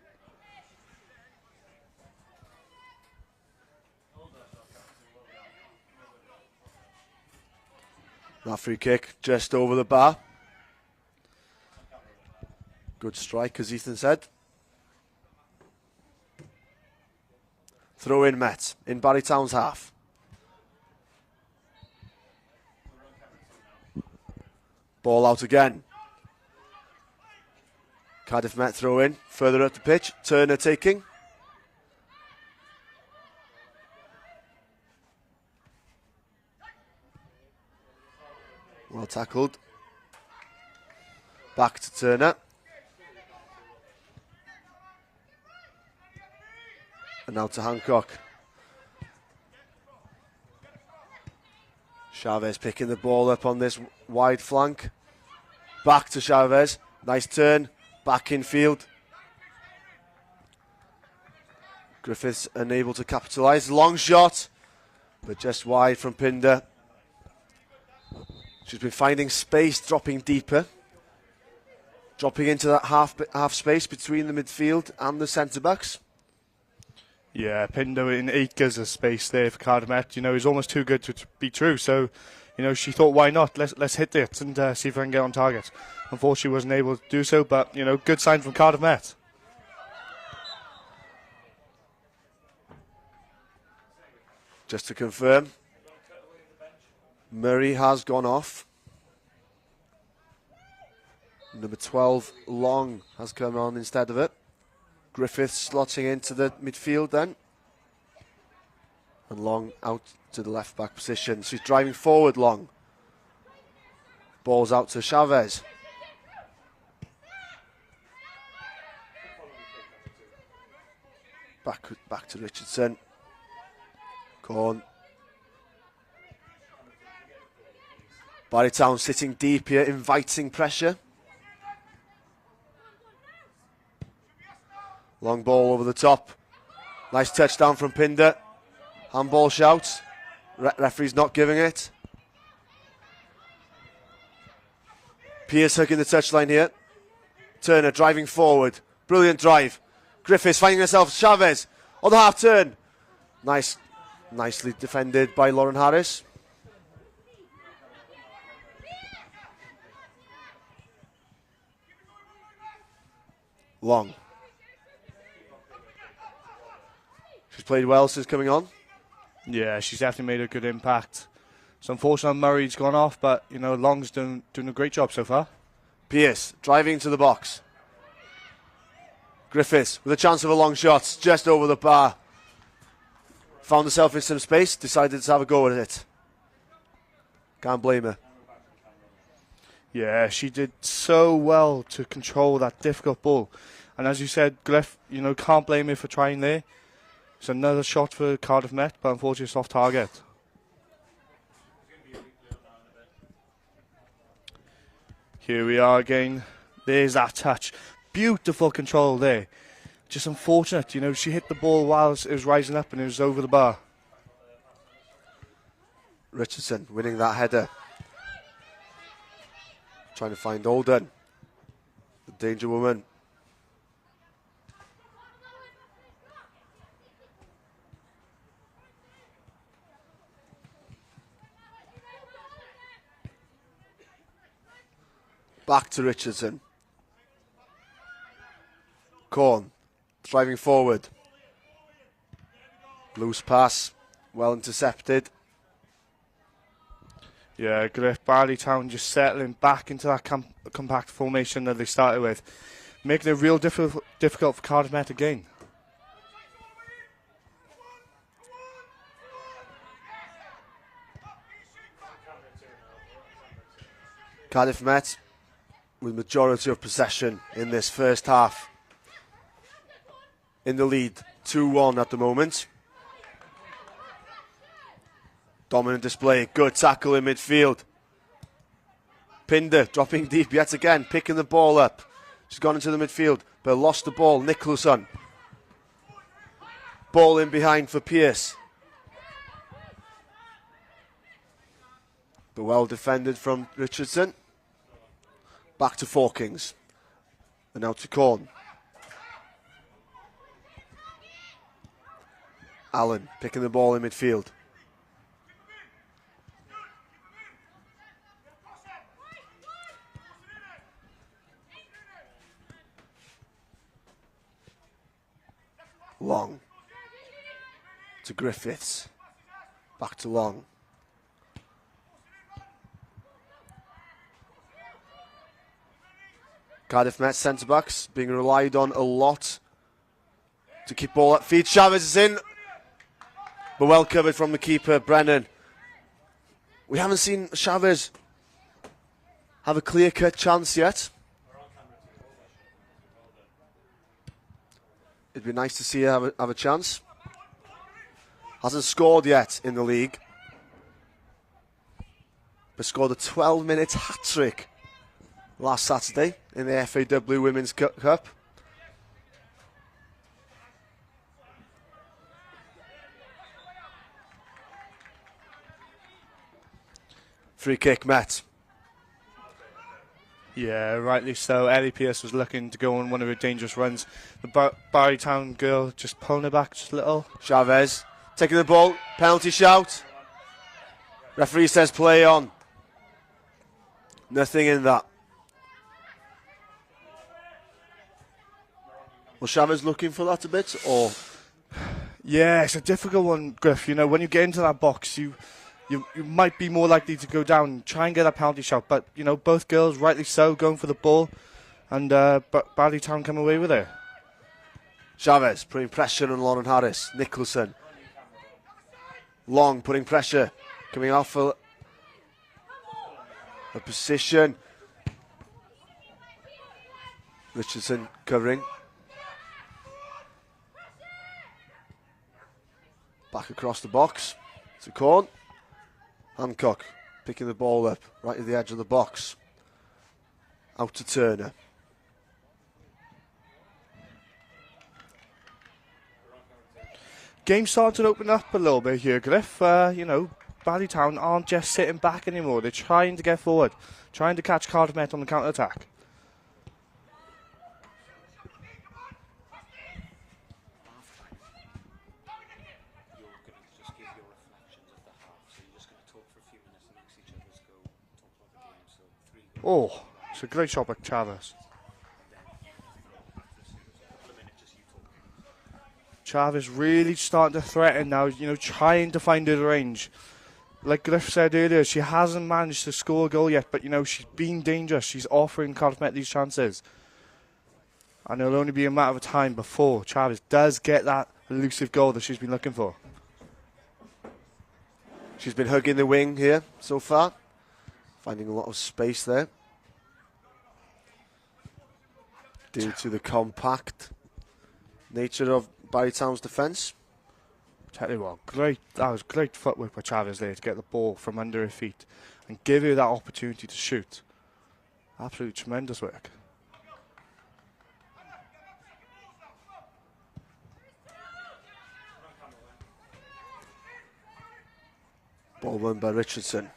That free kick just over the bar. Good strike, as Ethan said. Throw in Met in Barry Town's half. Ball out again. Cardiff Met throw in further up the pitch. Turner taking. Well tackled. Back to Turner. And now to Hancock. Chavez picking the ball up on this wide flank. Back to Chavez. Nice turn. Back in field. Griffiths unable to capitalise. Long shot. But just wide from Pinder. She's been finding space, dropping deeper. Dropping into that half space between the midfield and the centre-backs. Yeah, Pinder in 8 gives of space there for Cardiff Met. You know, he's almost too good to be true. So, you know, she thought, why not? Let's hit it and see if I can get on target. Unfortunately, wasn't able to do so, but, you know, good sign from Cardiff Met. Just to confirm, Murray has gone off. Number 12, Long, has come on instead of it. Griffiths slotting into the midfield then. And Long out to the left back position. So he's driving forward, Long. Ball's out to Chavez. Back to Richardson. Corn. Barry Town sitting deep here, inviting pressure. Long ball over the top. Nice touchdown from Pinder. Handball shouts. Referee's not giving it. Pierce hugging the touchline here. Turner driving forward. Brilliant drive. Griffiths finding herself. Chavez on the half turn. Nicely defended by Lauren Harris. Long. She's played well since coming on. Yeah, she's definitely made a good impact. So unfortunately Murray's gone off, but, you know, Long's doing a great job so far. Pierce driving into the box. Griffiths with a chance of a long shot just over the bar. Found herself in some space, decided to have a go at it. Can't blame her. Yeah, she did so well to control that difficult ball. And as you said, Griff, you know, can't blame her for trying there. It's another shot for Cardiff Met, but unfortunately it's off target. Here we are again. There's that touch. Beautiful control there. Just unfortunate, you know, she hit the ball while it was rising up and it was over the bar. Richardson winning that header. Trying to find Olden. The danger woman. Back to Richardson. Corn driving forward. Loose pass, well intercepted. Yeah, Griff, Barley Town just settling back into that compact formation that they started with, making it real difficult for Cardiff Met again. Cardiff Met with majority of possession in this first half. In the lead, 2-1 at the moment. Dominant display, good tackle in midfield. Pinder dropping deep yet again, picking the ball up. She's gone into the midfield, but lost the ball. Nicholson. Ball in behind for Pearce. But well defended from Richardson. Back to Forkings. And now to Corn. Allen picking the ball in midfield. Long. To Griffiths. Back to Long. Cardiff Met centre-backs being relied on a lot to keep ball at feet. Chavez is in, but well covered from the keeper, Brennan. We haven't seen Chavez have a clear-cut chance yet. It'd be nice to see her have a chance. Hasn't scored yet in the league, but scored a 12-minute hat-trick last Saturday in the FAW Women's Cup. Free kick, Met. Yeah, rightly so. Ellie Pearce was looking to go on one of her dangerous runs. The Barrytown girl just pulling her back just a little. Chavez taking the ball. Penalty shout. Referee says play on. Nothing in that. Was Chavez looking for that a bit, or? Yeah, it's a difficult one, Griff. You know, when you get into that box, you might be more likely to go down, try and get that penalty shot. But, you know, both girls, rightly so, going for the ball. And Barrytown come away with it. Chavez putting pressure on Lauren Harris. Nicholson. Long putting pressure. Coming off a position. Richardson covering. Back across the box to Corn. Hancock picking the ball up right at the edge of the box. Out to Turner. Game starting to open up a little bit here, Griff. You know, Barrytown aren't just sitting back anymore. They're trying to get forward, trying to catch Cardiff Met on the counter-attack. Oh, it's a great shot by Chavez. Chavez really starting to threaten now, you know, trying to find her range. Like Griff said earlier, she hasn't managed to score a goal yet, but, you know, she's been dangerous. She's offering Cardiff Met these chances. And it'll only be a matter of time before Chavez does get that elusive goal that she's been looking for. She's been hugging the wing here so far. Finding a lot of space there. Due to the compact nature of Barrytown's defence. Tell you what, that was great footwork by Chavez there to get the ball from under her feet and give her that opportunity to shoot. Absolutely tremendous work. Ball won by Richardson.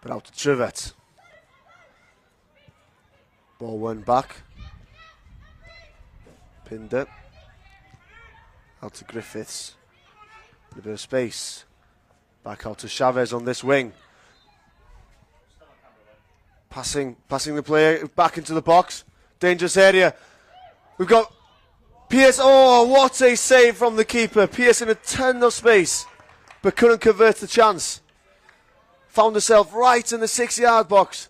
But out to Trivet. Ball won back. Pinder. Out to Griffiths. A bit of space. Back out to Chavez on this wing. Passing the player back into the box. Dangerous area. We've got Pearce. Oh, what a save from the keeper. Pearce in a ton of space, but couldn't convert the chance. Found herself right in the 6-yard box,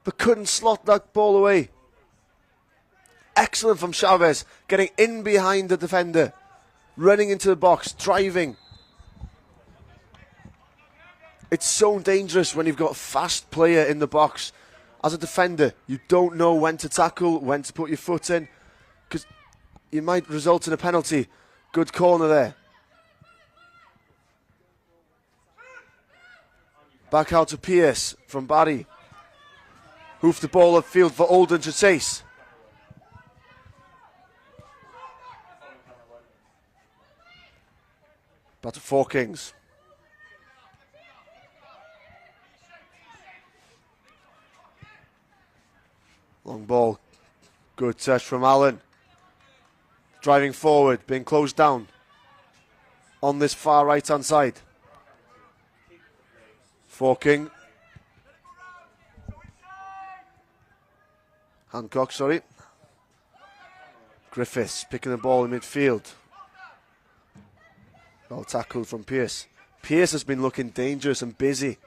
but couldn't slot that ball away. Excellent from Chavez, getting in behind the defender, running into the box, driving. It's so dangerous when you've got a fast player in the box. As a defender, you don't know when to tackle, when to put your foot in, because you might result in a penalty. Good corner there. Back out to Pierce from Barry. Hoof the ball upfield for Olden to chase. Back to Four Kings. Long ball. Good touch from Allen. Driving forward, being closed down on this far right hand side. Forking. Hancock, sorry. Griffiths picking the ball in midfield. Well tackled from Pierce. Pierce has been looking dangerous and busy.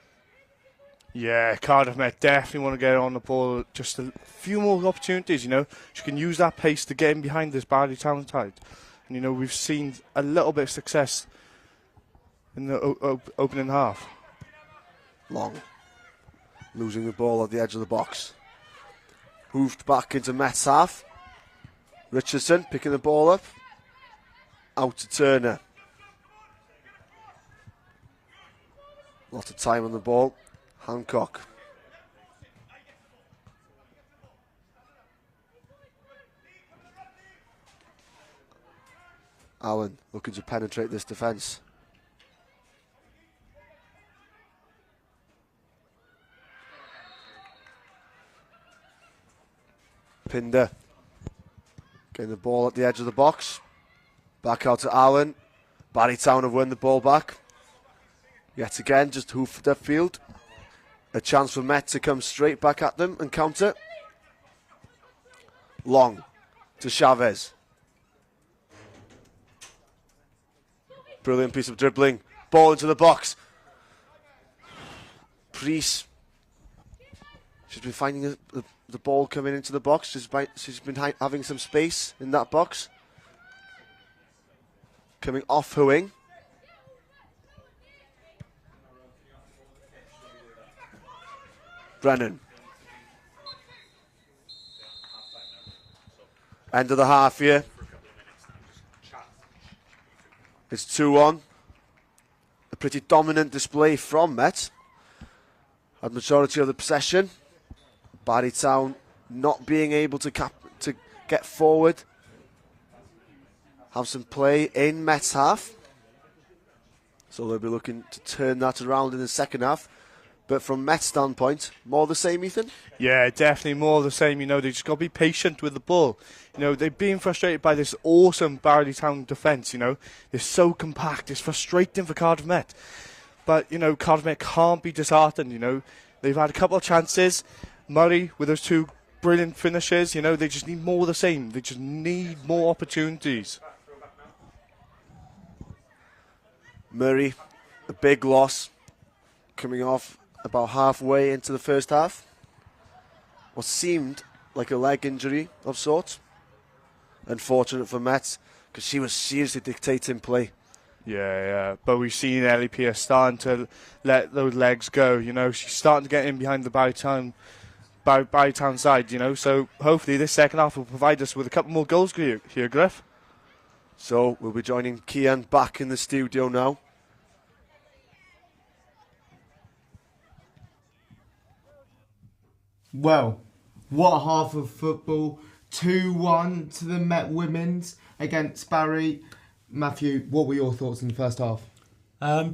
Yeah, Cardiff Met definitely want to get on the ball. Just a few more opportunities, you know. She can use that pace to get in behind this Barley Town side. And, you know, we've seen a little bit of success in the opening half. Long. Losing the ball at the edge of the box. Hoofed back into Met's half. Richardson picking the ball up. Out to Turner. Lot of time on the ball. Hancock. Allen looking to penetrate this defence. Pinder getting the ball at the edge of the box. Back out to Allen. Barrytown have won the ball back. Yet again, just hoofed upfield. A chance for Met to come straight back at them and counter. Long to Chavez. Brilliant piece of dribbling. Ball into the box. Priest. She's been finding the ball coming into the box. She's been having some space in that box. Coming off her wing. Brennan. End of the half here. It's 2-1. A pretty dominant display from Met. Had majority of the possession. Barrytown not being able to get forward. Have some play in Met's half. So they'll be looking to turn that around in the second half. But from Met's standpoint, more the same, Ethan? Yeah, definitely more the same. You know, they just got to be patient with the ball. You know, they're being frustrated by this awesome Barley Town defence, you know. They're so compact. It's frustrating for Cardiff Met. But, you know, Cardiff Met can't be disheartened, you know. They've had a couple of chances. Murray with those two brilliant finishes, you know, they just need more of the same. They just need more opportunities. Murray, a big loss, coming off about halfway into the first half. What seemed like a leg injury of sorts. Unfortunate for Met, because she was seriously dictating play. Yeah. But we've seen Ellie Pierce starting to let those legs go. You know, she's starting to get in behind the Barrytown side, you know. So hopefully this second half will provide us with a couple more goals here, Griff. So we'll be joining Kian back in the studio now. Well, what a half of football. 2-1 to the Met Women's against Barry. Matthew, what were your thoughts in the first half?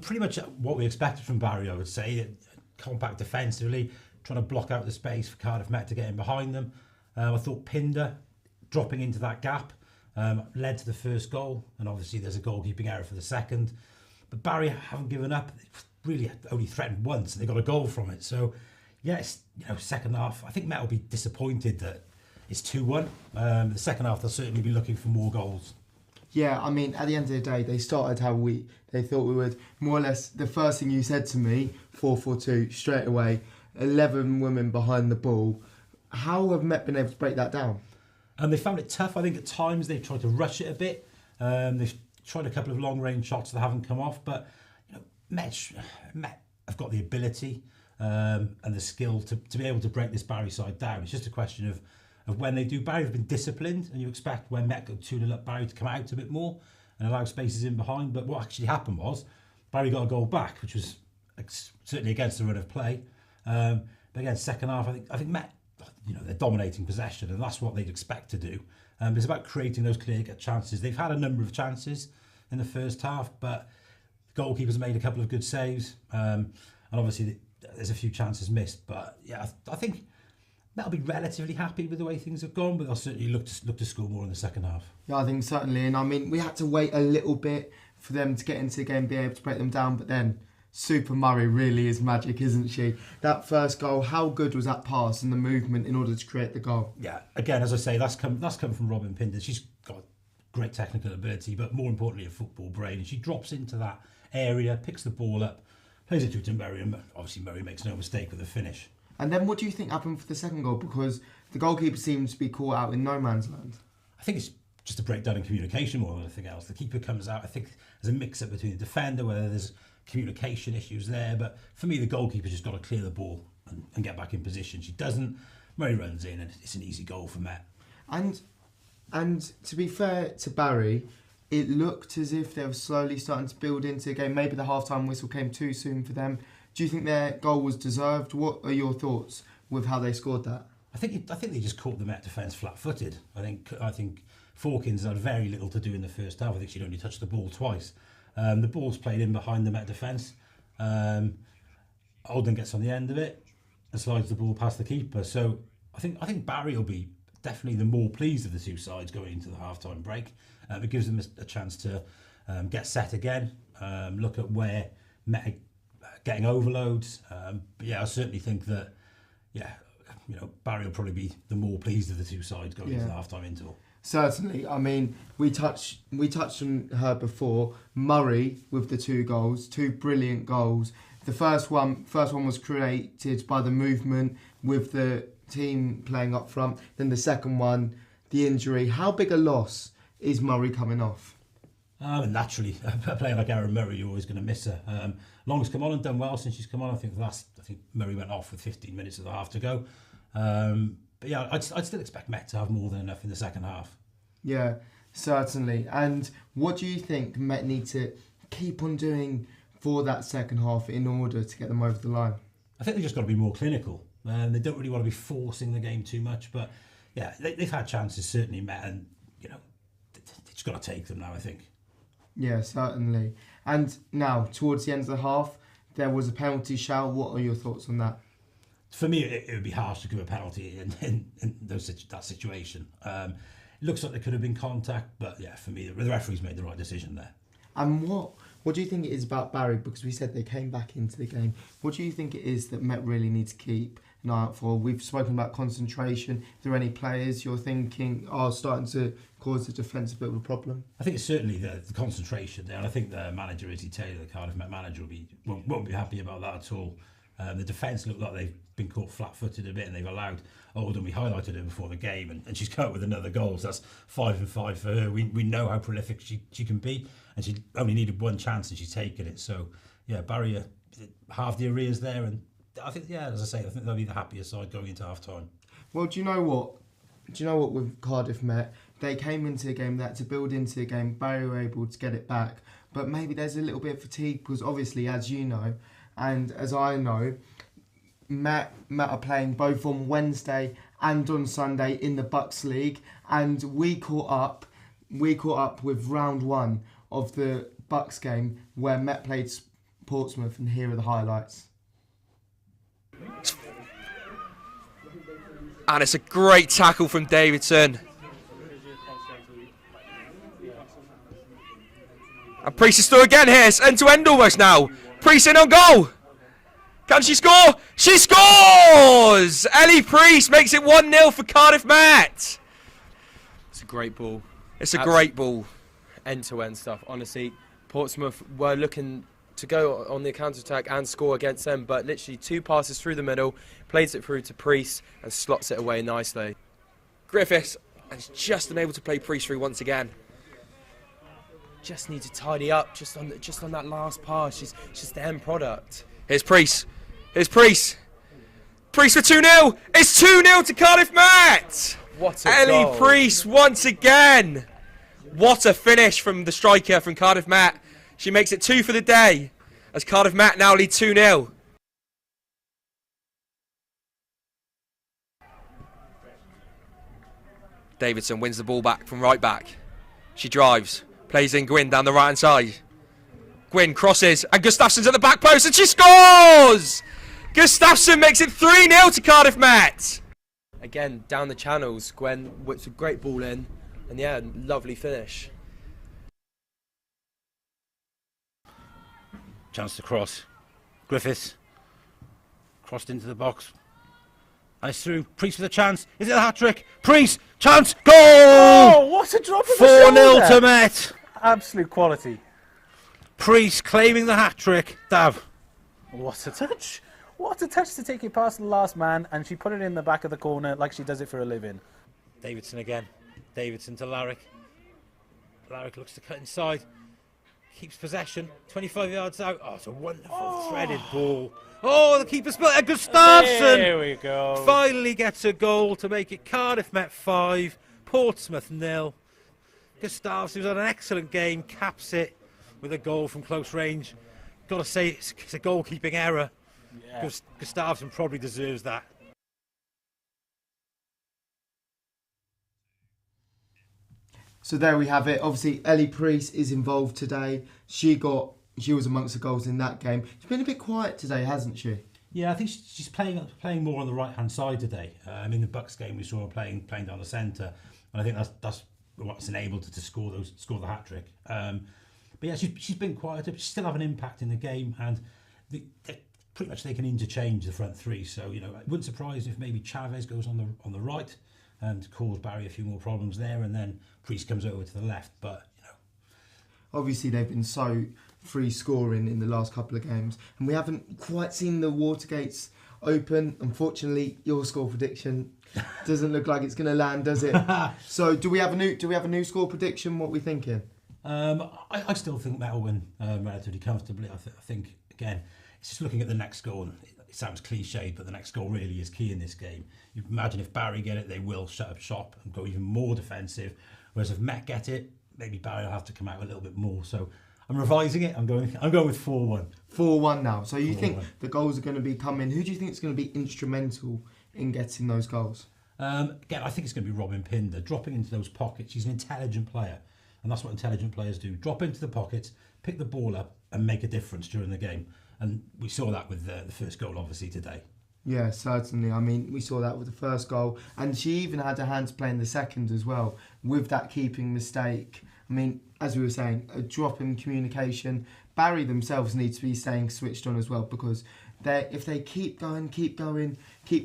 Pretty much what we expected from Barry, I would say. Compact defensively, trying to block out the space for Cardiff Met to get in behind them. I thought Pinder dropping into that gap led to the first goal, and obviously there's a goalkeeping error for the second. But Barry haven't given up. They've really only threatened once, and they got a goal from it. So, yes, you know, second half, I think Met will be disappointed that it's 2-1. The second half, they'll certainly be looking for more goals. Yeah, I mean, at the end of the day, they started how they thought we would. More or less, the first thing you said to me, 4-4-2, straight away, 11 women behind the ball. How have Met been able to break that down? They found it tough. I think at times they've tried to rush it a bit. They've tried a couple of long-range shots that haven't come off. But you know, Met have got the ability and the skill to be able to break this Barry side down. It's just a question of when they do. Barry have been disciplined, and you expect when Met go 2-0 up, Barry to come out a bit more and allow spaces in behind. But what actually happened was Barry got a goal back, which was certainly against the run of play. But again, second half, I think Met, they're dominating possession, and that's what they'd expect to do. It's about creating those clear chances. They've had a number of chances in the first half, but the goalkeeper's made a couple of good saves, and obviously there's a few chances missed. But yeah, I think Met will be relatively happy with the way things have gone, but they'll certainly look to score more in the second half. Yeah, I think certainly, and I mean, we had to wait a little bit for them to get into the game, be able to break them down, but then Super Murray really is magic, isn't she? That first goal, how good was that pass and the movement in order to create the goal? Yeah, again, as I say, that's come from Robin Pinder. She's got great technical ability, but more importantly, a football brain. And she drops into that area, picks the ball up, plays it through to Murray, and obviously Murray makes no mistake with the finish. And then what do you think happened for the second goal? Because the goalkeeper seems to be caught out in no man's land. I think it's just a breakdown in communication more than anything else. The keeper comes out, I think there's a mix-up between the defender, whether there's communication issues there, but for me the goalkeeper's just got to clear the ball and get back in position. She doesn't. Murray runs in and it's an easy goal for Met. And to be fair to Barry, it looked as if they were slowly starting to build into the game. Maybe the half-time whistle came too soon for them. Do you think their goal was deserved? What are your thoughts with how they scored that? I think they just caught the Met defence flat-footed. I think Fawkins had very little to do in the first half. I think she'd only touched the ball twice. The ball's played in behind the Met defence. Alden gets on the end of it and slides the ball past the keeper. So I think Barry will be definitely the more pleased of the two sides going into the half-time break. It gives them a chance to get set again, look at where Met are getting overloads. But yeah, I certainly think that Barry will probably be the more pleased of the two sides going into the half-time interval. Certainly. I mean, we touched on her before. Murray with the 2 goals, 2 brilliant goals. The first one was created by the movement with the team playing up front. Then the second one, the injury. How big a loss is Murray coming off? Naturally, a player like Aaron Murray, you're always going to miss her. Long's come on and done well since she's come on. I think Murray went off with 15 minutes of the half to go. But yeah, I'd still expect Met to have more than enough in the second half. Yeah, certainly. And what do you think Met need to keep on doing for that second half in order to get them over the line? I think they've just got to be more clinical. They don't really want to be forcing the game too much. But yeah, they've had chances, certainly, Met, and they've just got to take them now, I think. Yeah, certainly. And now, towards the end of the half, there was a penalty shout. What are your thoughts on that? For me, it would be harsh to give a penalty in that situation. It looks like there could have been contact, but yeah, for me, the referee's made the right decision there. And what do you think it is about Barry? Because we said they came back into the game. What do you think it is that Met really need to keep an eye out for? We've spoken about concentration. Are there any players you're thinking are starting to cause the defence a bit of a problem? I think it's certainly the concentration there, and I think the manager, Izzy Taylor, the Cardiff Met manager, won't be happy about that at all. The defence look like they've been caught flat-footed a bit, and they've allowed Alden. We highlighted her before the game, and she's come up with another goal. So that's 5 and 5 for her. We know how prolific she can be, and she only needed one chance, and she's taken it. So yeah, Barry halved the arrears there, and I think as I say, I think they'll be the happier side going into half time. Well, do you know what? With Cardiff Met, they came into the game, that to build into the game, Barry were able to get it back, but maybe there's a little bit of fatigue because obviously, as you know, and as I know, Met are playing both on Wednesday and on Sunday in the Bucks League, and we caught up with round 1 of the Bucks game where Met played Portsmouth, and here are the highlights. And it's a great tackle from Davidson. And Priest is still again here. It's end-to-end almost now. Priest in on goal. Can she score? She scores! Ellie Priest makes it 1-0 for Cardiff Met. It's a great ball. It's a great ball. End-to-end stuff. Honestly, Portsmouth were looking to go on the counter-attack and score against them, but literally 2 passes through the middle, plays it through to Priest and slots it away nicely. Griffiths is just unable to play Priest through once again. Just need to tidy up just on that last pass. She's the end product. Here's Priest. Here's Priest. Priest for 2-0. It's 2-0 to Cardiff Met. What a Ellie goal. Priest once again. What a finish from the striker from Cardiff Met. She makes it 2 for the day as Cardiff Met now lead 2-0. Davidson wins the ball back from right back. She drives, plays in Gwyn down the right hand side. Gwyn crosses and Gustafsson's at the back post and she scores! Gustafsson makes it 3-0 to Cardiff Met. Again, down the channels, Gwen whips a great ball in, and yeah, lovely finish. Chance to cross. Griffiths. Crossed into the box. And it's through. Priest with a chance. Is it a hat-trick? Priest! Chance! Goal! Oh, what a drop of the 4-0 to Met. Absolute quality. Priest claiming the hat-trick. Dav. What a touch. What a touch to take it past the last man, and she put it in the back of the corner like she does it for a living. Davidson again. Davidson to Larrick. Larrick looks to cut inside. Keeps possession. 25 yards out. Oh, it's a wonderful threaded ball. Oh, the keeper split. And Gustafsson. There we go. Finally gets a goal to make it Cardiff Met 5, Portsmouth 0. Gustafsson, who's had an excellent game, caps it with a goal from close range. Got to say, it's a goalkeeping error. Yeah. Gustafsson probably deserves that. So there we have it. Obviously, Ellie Priest is involved today. She was amongst the goals in that game. She's been a bit quiet today, hasn't she? Yeah, I think she's playing more on the right hand side today. In the Bucks game, we saw her playing down the centre, and I think that's what's enabled her to score the hat trick. But yeah, she's been quieter, but she still have an impact in the game, and pretty much they can interchange the front three. So it wouldn't surprise if maybe Chavez goes on the right and cause Barry a few more problems there, and then Priest comes over to the left. But obviously they've been so free scoring in the last couple of games, and we haven't quite seen the Watergates open. Unfortunately, your score prediction doesn't look like it's going to land, does it? So do we have a new score prediction? What are we thinking? I still think Met will win relatively comfortably. I think again, it's just looking at the next goal. And it sounds cliched, but the next goal really is key in this game. You imagine if Barry get it, they will shut up shop and go even more defensive. Whereas if Met get it, maybe Barry will have to come out a little bit more. So I'm revising it. I'm going with 4-1. 4-1 now. So you 4-1. think the goals are going to be coming? Who do you think is going to be instrumental in getting those goals? Again, I think it's going to be Robin Pinder dropping into those pockets. She's an intelligent player, and that's what intelligent players do: drop into the pockets, pick the ball up, and make a difference during the game. And we saw that with the first goal, obviously, today. Yeah, certainly. I mean, we saw that with the first goal, and she even had her hands playing the second as well with that keeping mistake. I mean, as we were saying, a drop in communication. Barry themselves need to be staying switched on as well, because if they keep going, keep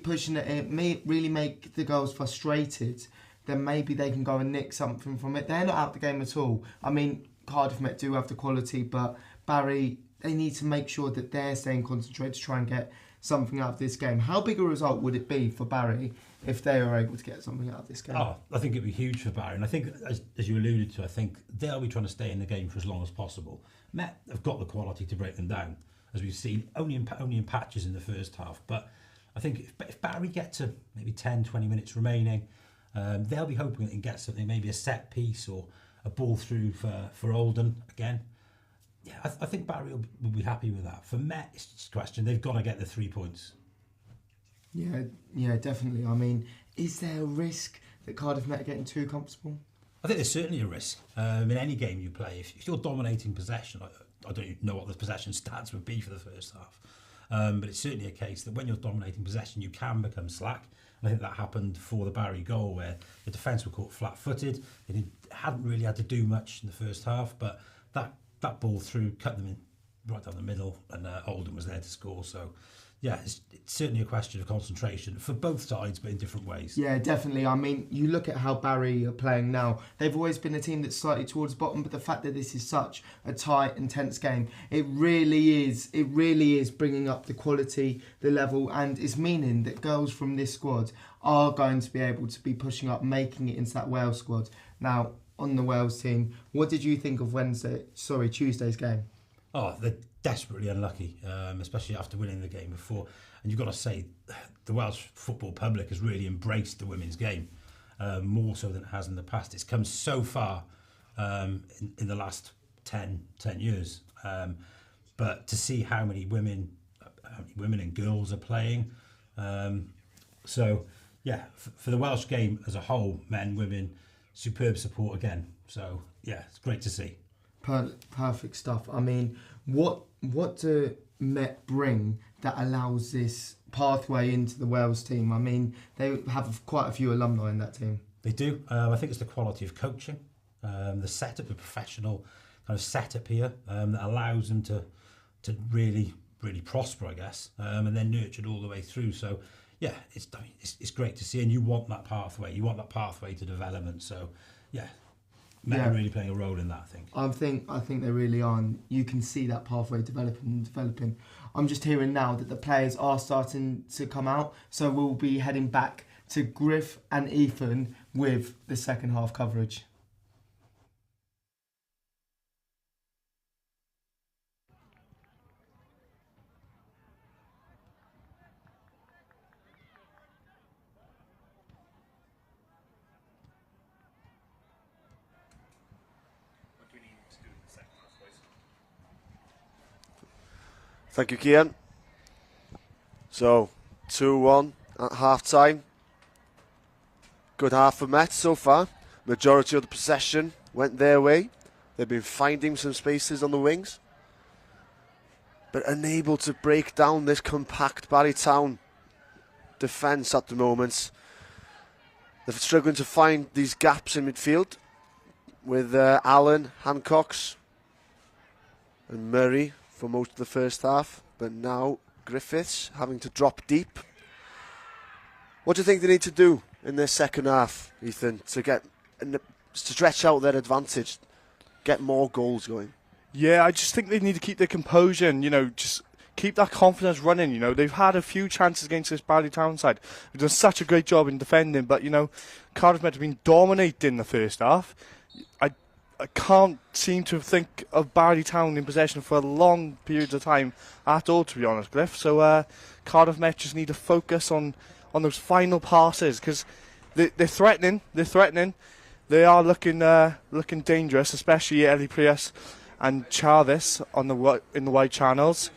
pushing it really make the girls frustrated, then maybe they can go and nick something from it. They're not out the game at all. I mean, Cardiff Met do have the quality, but Barry, they need to make sure that they're staying concentrated to try and get something out of this game. How big a result would it be for Barry if they are able to get something out of this game? Oh, I think it'd be huge for Barry, and I think, as you alluded to, I think they'll be trying to stay in the game for as long as possible. Met have got the quality to break them down, as we've seen, only in patches in the first half. But I think if Barry get to maybe 10, 20 minutes remaining, they'll be hoping that they can get something, maybe a set piece or a ball through for Oldham again. Yeah, I think Barry will be happy with that. For Met, it's just a question. They've got to get the 3 points. Yeah, definitely. I mean, is there a risk that Cardiff Met are getting too comfortable? I think there's certainly a risk. In any game you play, if you're dominating possession, I don't even know what the possession stats would be for the first half, but it's certainly a case that when you're dominating possession, you can become slack. And I think that happened for the Barry goal, where the defence were caught flat-footed. They hadn't really had to do much in the first half, but that ball through cut them in right down the middle, and Oldham was there to score. So, yeah, it's certainly a question of concentration for both sides, but in different ways. Yeah, definitely. I mean, you look at how Barry are playing now. They've always been a team that's slightly towards the bottom, but the fact that this is such a tight, intense game, it really is bringing up the quality, the level, and is meaning that girls from this squad are going to be able to be pushing up, making it into that Wales squad. Now, on the Wales team, what did you think of Tuesday's game? Oh, desperately unlucky, especially after winning the game before. And you've got to say, the Welsh football public has really embraced the women's game, more so than it has in the past. It's come so far in the last 10 years. But to see how many women and girls are playing. So, yeah, for the Welsh game as a whole, men, women, superb support again. So, yeah, it's great to see. Perfect stuff. I mean, what do Met bring that allows this pathway into the Wales team? I mean, they have quite a few alumni in that team. They do. I think it's the quality of coaching, the setup, the professional kind of setup here that allows them to really prosper, I guess, and then nurtured all the way through. So, yeah, it's great to see, and you want that pathway. You want that pathway to development. So, yeah. Men are really playing a role in that, I think. I think they really are, and you can see that pathway developing. I'm just hearing now that the players are starting to come out, so we'll be heading back to Griff and Ethan with the second half coverage. Thank you, Kian. So, 2-1 at half-time. Good half for Met so far. Majority of the possession went their way. They've been finding some spaces on the wings, but unable to break down this compact Barry Town defence at the moment. They're struggling to find these gaps in midfield with Allen, Hancocks and Murray for most of the first half, but now Griffiths having to drop deep. What do you think they need to do in their second half, Ethan, to stretch out their advantage, get more goals going? Yeah, I just think they need to keep their composure and, just keep that confidence running. They've had a few chances against this Barley Town side. They've done such a great job in defending, but, Cardiff Met have been dominating the first half. I can't seem to think of Barley Town in possession for long periods of time at all, to be honest, Griff. So Cardiff Met just need to focus on those final passes, because they're threatening. They are looking dangerous, especially Ellie Prius and Charvis in the wide channels.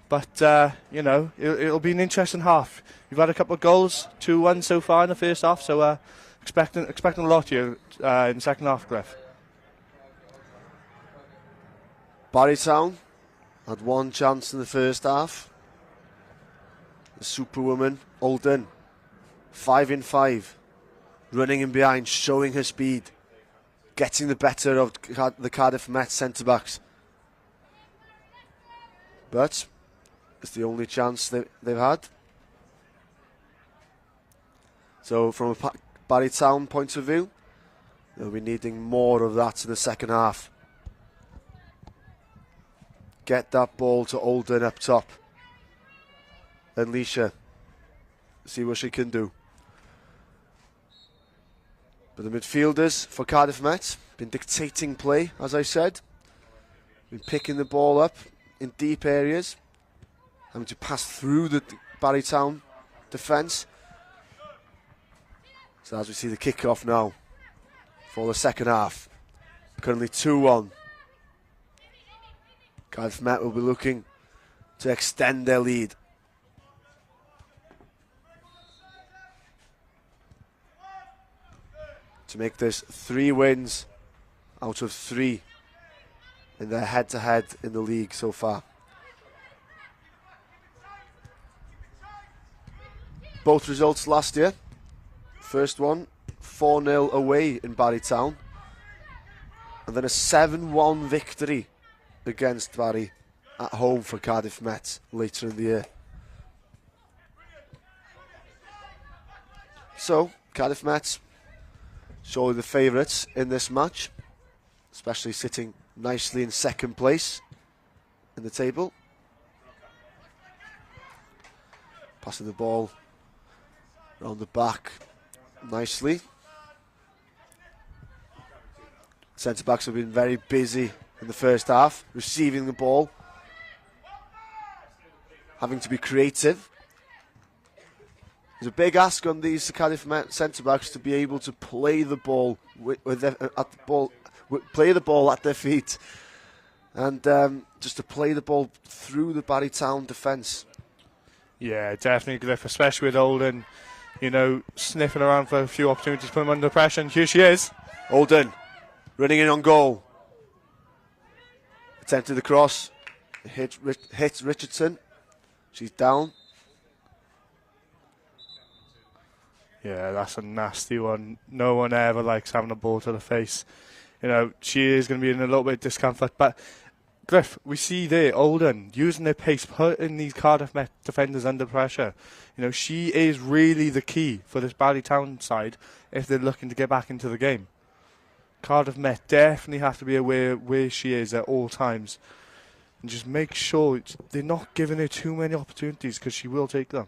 But it'll be an interesting half. You've had a couple of goals, 2-1 so far in the first half. So expecting a lot here in the second half, Griff. Barry Town had one chance in the first half. The superwoman, Alden, 5 in 5, running in behind, showing her speed, getting the better of the Cardiff Met centre-backs. But it's the only chance they've had. So from a Barry Town point of view, they'll be needing more of that in the second half. Get that ball to Alden up top. And Leisha, see what she can do. But the midfielders for Cardiff Met been dictating play, as I said. Been picking the ball up in deep areas, having to pass through the Barry Town defence. So as we see the kick-off now for the second half, currently 2-1. Cardiff Met will be looking to extend their lead. To make this 3 wins out of 3 in their head-to-head in the league so far. Both results last year. First one, 4-0 away in Barry Town. And then a 7-1 victory against Barry at home for Cardiff Met later in the year. So, Cardiff Met surely the favourites in this match, especially sitting nicely in second place in the table. Passing the ball around the back nicely. Centre-backs have been very busy in the first half, receiving the ball having to be creative. There's a big ask on these Cardiff Met centre-backs to be able to play the ball play the ball at their feet, and just to play the ball through the Barry Town defence. Yeah, definitely, Griff, especially with Olden, sniffing around for a few opportunities to put him under pressure. And here she is. Olden running in on goal. Attempted the cross. Hits Richardson. She's down. Yeah, that's a nasty one. No one ever likes having a ball to the face. She is going to be in a little bit of discomfort. But, Griff, we see there, Olden, using their pace, putting these Cardiff Met defenders under pressure. She is really the key for this Barry Town side if they're looking to get back into the game. Cardiff Met definitely have to be aware where she is at all times. And just make sure they're not giving her too many opportunities, because she will take them.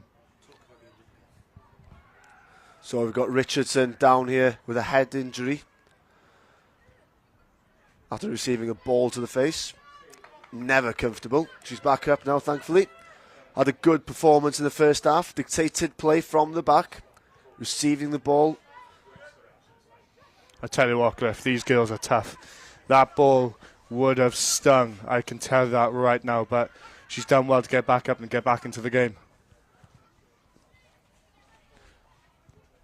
So we've got Richardson down here with a head injury after receiving a ball to the face. Never comfortable. She's back up now, thankfully. Had a good performance in the first half. Dictated play from the back. Receiving the ball. I tell you what, Griff, these girls are tough. That ball would have stung. I can tell that right now. But she's done well to get back up and get back into the game.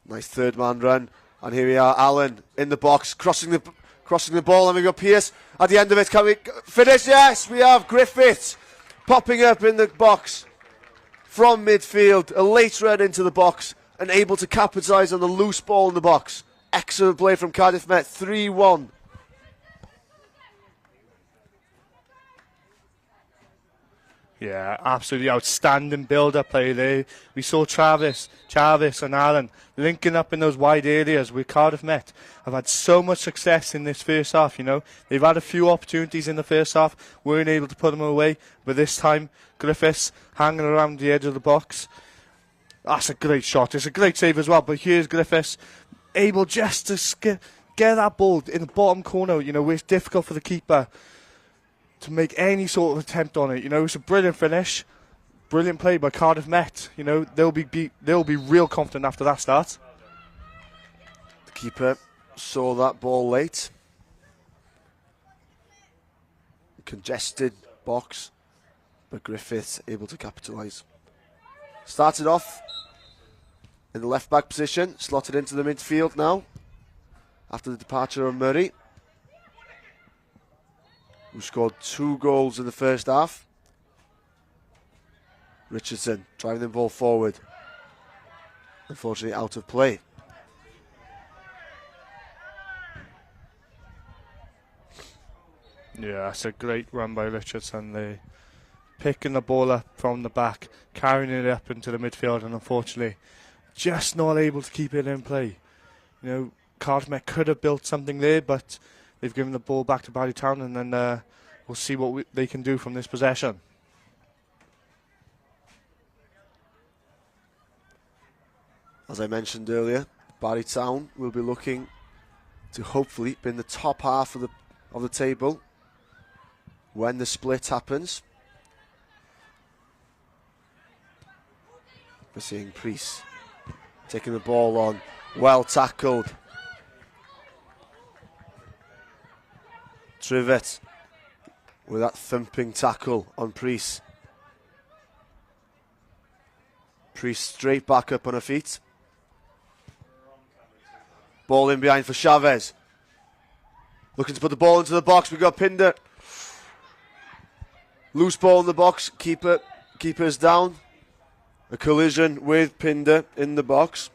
Nice third man run. And here we are, Allen in the box, crossing the ball, and we've got Pierce at the end of it. Can we finish? Yes, we have Griffith popping up in the box from midfield. A late run into the box and able to capitalise on the loose ball in the box. Excellent play from Cardiff Met, 3-1. Yeah, absolutely outstanding build-up play there. We saw Travis and Allen linking up in those wide areas with Cardiff Met. Have had so much success in this first half, They've had a few opportunities in the first half, weren't able to put them away, but this time, Griffiths hanging around the edge of the box. That's a great shot. It's a great save as well, but here's Griffiths, able just to get that ball in the bottom corner, where it's difficult for the keeper to make any sort of attempt on it. It's a brilliant finish, brilliant play by Cardiff Met. They'll be real confident after that start. The keeper saw that ball late. Congested box, but Griffiths able to capitalise. Started off in the left back position, slotted into the midfield now after the departure of Murray, who scored 2 goals in the first half. Richardson driving the ball forward. Unfortunately out of play. Yeah, that's a great run by Richardson there. Picking the ball up from the back, carrying it up into the midfield, and unfortunately just not able to keep it in play. Cardiff Met could have built something there, but they've given the ball back to Barry Town, and then we'll see what they can do from this possession. As I mentioned earlier, Barry Town will be looking to hopefully be in the top half of the table when the split happens. We're seeing Priest taking the ball on, well tackled. Trivet with that thumping tackle on Priest. Priest straight back up on her feet. Ball in behind for Chavez. Looking to put the ball into the box. We've got Pinder. Loose ball in the box. Keeper's down. A collision with Pinder in the box.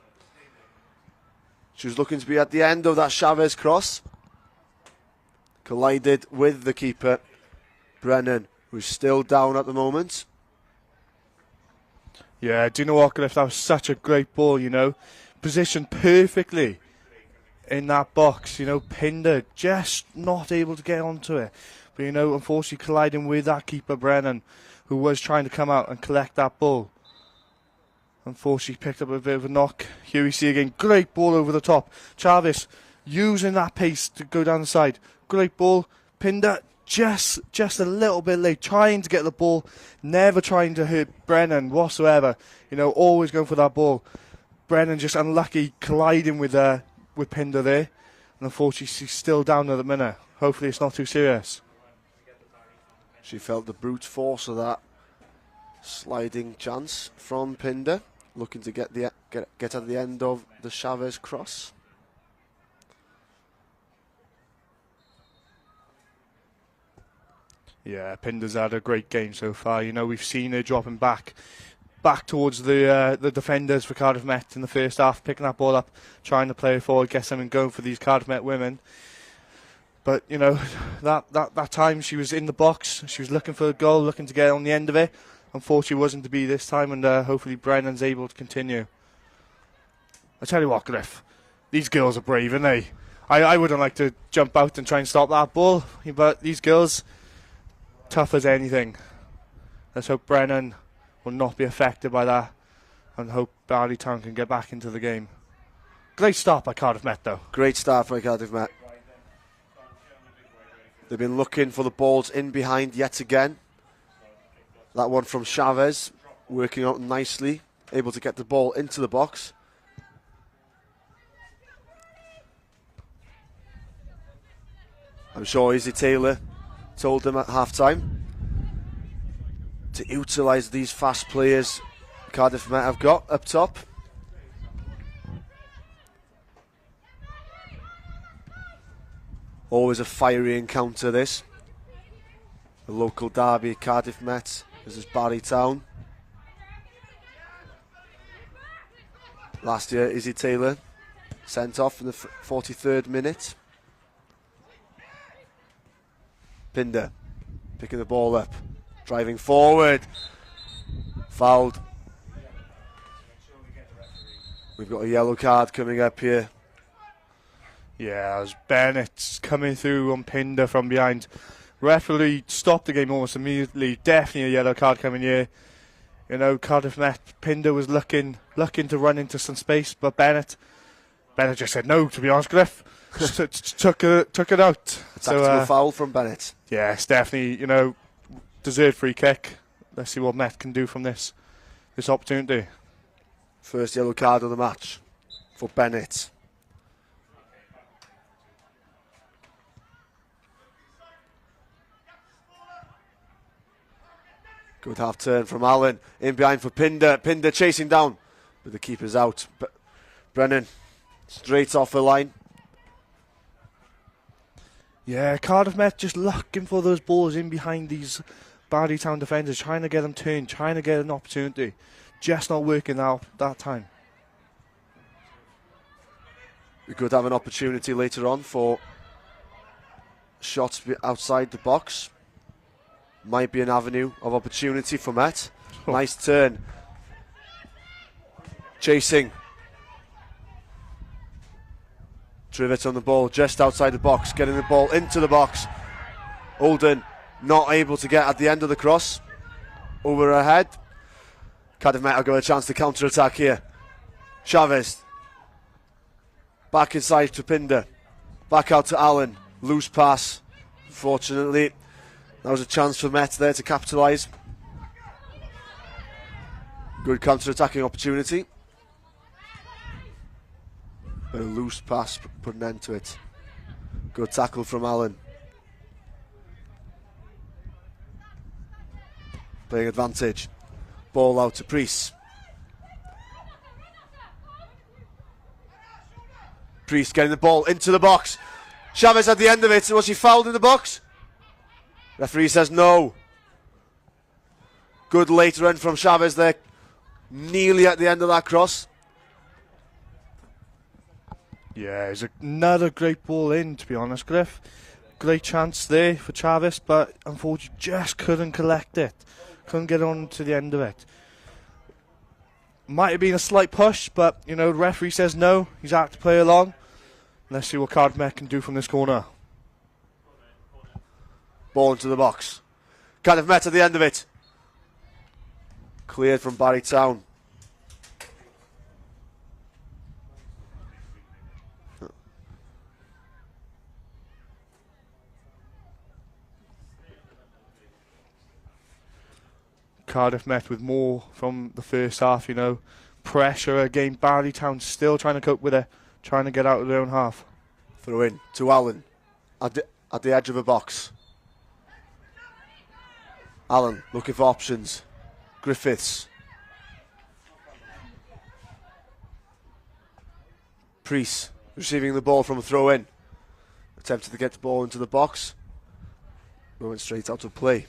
She was looking to be at the end of that Chavez cross. Collided with the keeper, Brennan, who's still down at the moment. Yeah, do you know what, Griff? That was such a great ball, Positioned perfectly in that box. Pinder just not able to get onto it. But, unfortunately colliding with that keeper, Brennan, who was trying to come out and collect that ball. Unfortunately picked up a bit of a knock. Here we see again, great ball over the top. Travis using that pace to go down the side. Great ball. Pinder just a little bit late, trying to get the ball, never trying to hurt Brennan whatsoever. You know, always going for that ball. Brennan just unlucky, colliding with Pinder there. And unfortunately, she's still down at the minute. Hopefully it's not too serious. She felt the brute force of that sliding chance from Pinder, looking to get at the end of the Chavez cross. Yeah, Pinder's had a great game so far. You know, we've seen her dropping back towards the defenders for Cardiff Met in the first half, picking that ball up, trying to play it forward, get something going for these Cardiff Met women. But, you know, that time she was in the box, she was looking for a goal, looking to get on the end of it. Unfortunately, it wasn't to be this time, and hopefully Brennan's able to continue. I tell you what, Griff, these girls are brave, aren't they? I wouldn't like to jump out and try and stop that ball, but these girls, tough as anything. Let's hope Brennan will not be affected by that, and hope Barley Town can get back into the game. Great start by Cardiff Met, though. Great start by Cardiff Met. They've been looking for the balls in behind yet again. That one from Chavez, working out nicely, able to get the ball into the box. I'm sure Izzy Taylor told them at half-time to utilise these fast players Cardiff Met have got up top. Always a fiery encounter, this. A local derby, Cardiff Met versus Barry Town. Last year, Izzy Taylor sent off in the 43rd minute. Pinder picking the ball up, driving forward, fouled. We've got a yellow card coming up here. Yeah, as Bennett's coming through on Pinder from behind. Referee stopped the game almost immediately. Definitely a yellow card coming here. You know, Cardiff Met, Pinder was looking to run into some space, but Bennett just said no, to be honest, Griff. took it out. Tactical foul from Bennett. Yeah, it's definitely, you know, deserved free kick. Let's see what Met can do from this opportunity. First yellow card of the match for Bennett. Good half turn from Allen. In behind for Pinder. Pinder chasing down, but the keeper's out. Brennan straight off the line. Yeah, Cardiff Met just looking for those balls in behind these Barley Town defenders, trying to get them turned, trying to get an opportunity. Just not working out that time. We could have an opportunity later on for shots outside the box. Might be an avenue of opportunity for Met. Nice turn. Chasing. Trivet on the ball, just outside the box, getting the ball into the box. Olden not able to get at the end of the cross. Over her head. Cardiff Met have got a chance to counter-attack here. Chavez. Back inside to Pinder. Back out to Allen. Loose pass. Fortunately, that was a chance for Met there to capitalise. Good counter-attacking opportunity. But a loose pass put an end to it. Good tackle from Allen. Playing advantage. Ball out to Priest. Priest getting the ball into the box. Chavez at the end of it. Was he fouled in the box? Referee says no. Good late run from Chavez there. Nearly at the end of that cross. Yeah, it's another great ball in, to be honest, Griff. Great chance there for Chavez, but unfortunately just couldn't collect it. Couldn't get on to the end of it. Might have been a slight push, but, you know, the referee says no. He's had to play along. Let's see what Cardiff Met can do from this corner. Ball into the box. Cardiff Met at the end of it. Cleared from Barry Town. Cardiff Met with more from the first half, you know. Pressure again. Barley Town still trying to cope with it, trying to get out of their own half. Throw in to Allen at the edge of the box. Allen looking for options. Griffiths. Priest receiving the ball from a throw in. Attempted to get the ball into the box. We went straight out of play.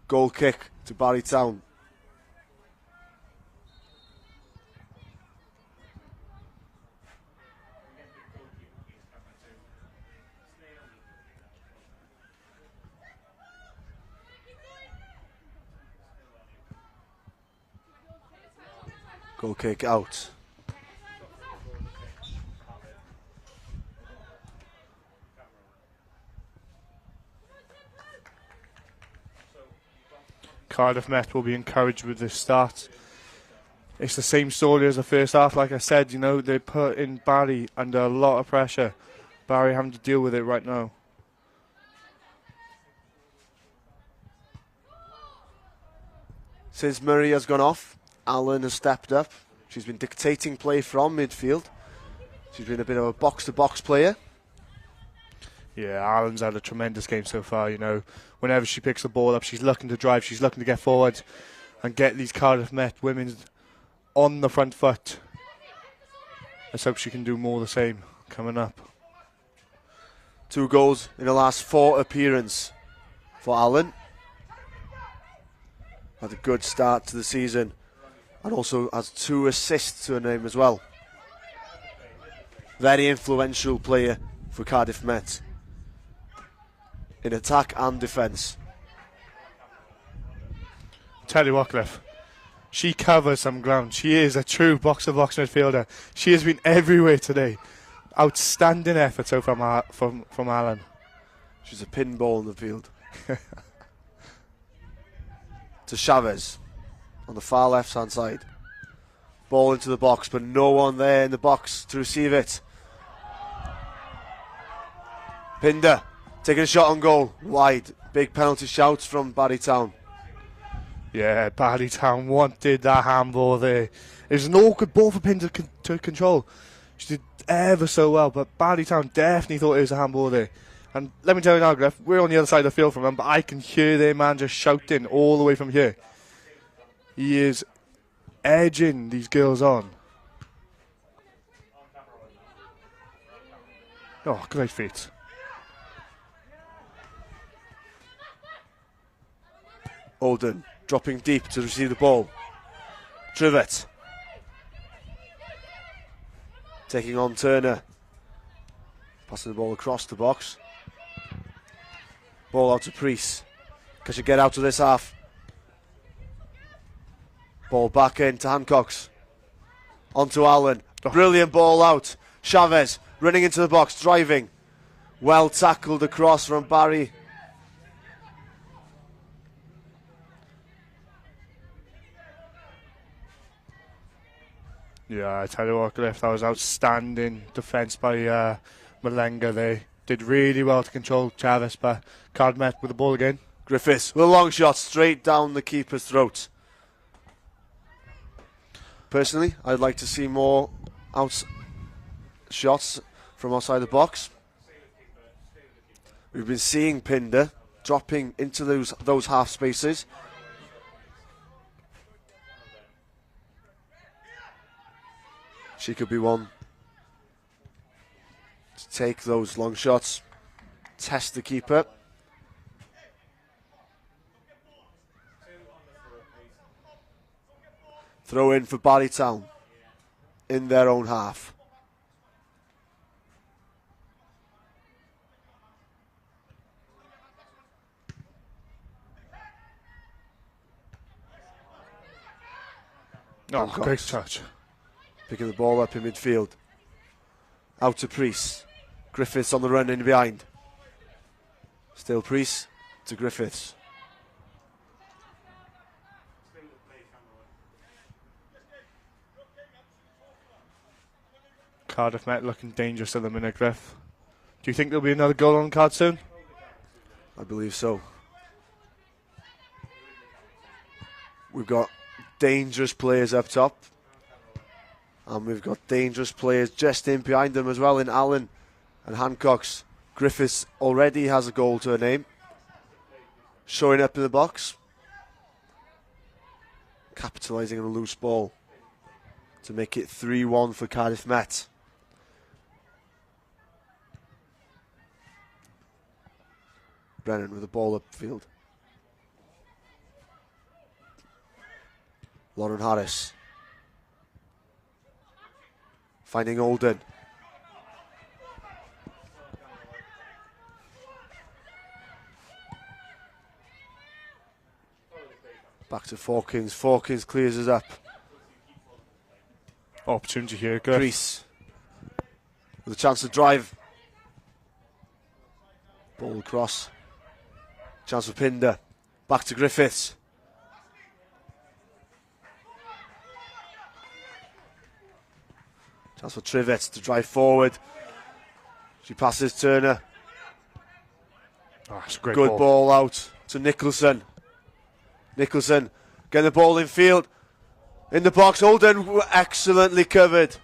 Goal kick to Barry Town. Goal kick out. Cardiff Met will be encouraged with this start. It's the same story as the first half. Like I said, you know, they put in Barry under a lot of pressure. Barry having to deal with it right now. Since Murray has gone off, Allen has stepped up. She's been dictating play from midfield. She's been a bit of a box-to-box player. Yeah, Allen's had a tremendous game so far, you know. Whenever she picks the ball up, she's looking to drive, she's looking to get forward and get these Cardiff Met women on the front foot. Let's hope she can do more the same coming up. 2 goals in the last 4 appearances for Allen. Had a good start to the season and also has 2 assists to her name as well. Very influential player for Cardiff Met in attack and defence. Tell you what, Cliff, she covers some ground. She is a true box-to-box midfielder. She has been everywhere today. Outstanding effort so far from Allen. She's a pinball in the field. To Chavez on the far left-hand side. Ball into the box, but no one there in the box to receive it. Pinder taking a shot on goal, wide. Big penalty shouts from Barry Town. Yeah, Barley Town wanted that handball there. It was an awkward ball for Pinder to control. She did ever so well, but Barley Town definitely thought it was a handball there. And let me tell you now, Griff, we're on the other side of the field from them, but I can hear their man just shouting all the way from here. He is edging these girls on. Oh, great feat. Olden dropping deep to receive the ball. Trivet taking on Turner. Passing the ball across the box. Ball out to Priest. Can she get out of this half? Ball back in to Hancocks. On to Allen. Brilliant ball out. Chavez running into the box, driving. Well tackled across from Barry. Yeah, I tell you what, Cliff, that was outstanding defence by Malenga. They did really well to control Chavez, but Cardiff Met with the ball again. Griffiths with a long shot straight down the keeper's throat. Personally, I'd like to see more shots from outside the box. We've been seeing Pinder dropping into those half spaces. She could be one to take those long shots, test the keeper. Throw in for Barry Town in their own half. Oh, great touch. Picking the ball up in midfield. Out to Priest. Griffiths on the run in behind. Still Priest to Griffiths. Cardiff Met looking dangerous at the minute, Griff. Do you think there'll be another goal on the card soon? I believe so. We've got dangerous players up top. And we've got dangerous players just in behind them as well in Allen and Hancock's. Griffiths already has a goal to her name. Showing up in the box. Capitalising on a loose ball to make it 3-1 for Cardiff Met. Brennan with the ball upfield. Lauren Harris. Finding Olden. Back to Forkins. Forkins clears us up. Opportunity here, Griff. Grease. With a chance to drive. Ball across. Chance for Pinder. Back to Griffiths. Chance for Trivett to drive forward. She passes Turner. Oh, that's a great Good ball out to Nicholson. Nicholson getting the ball in field. In the box, Holden excellently covered.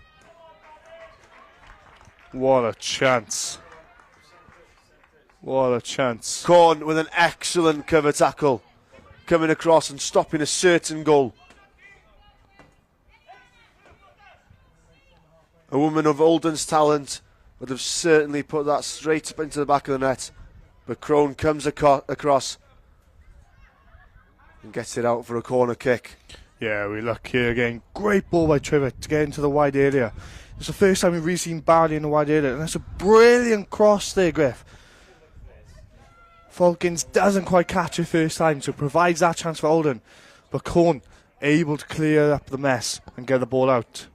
What a chance. What a chance. Corn with an excellent cover tackle. Coming across and stopping a certain goal. A woman of Holden's talent would have certainly put that straight up into the back of the net. But Crone comes across and gets it out for a corner kick. Yeah, we look here again. Great ball by Trivett to get into the wide area. It's the first time we've really seen Barley in the wide area, and that's a brilliant cross there, Griff. Falkins doesn't quite catch it first time, so provides that chance for Holden. But Corn able to clear up the mess and get the ball out.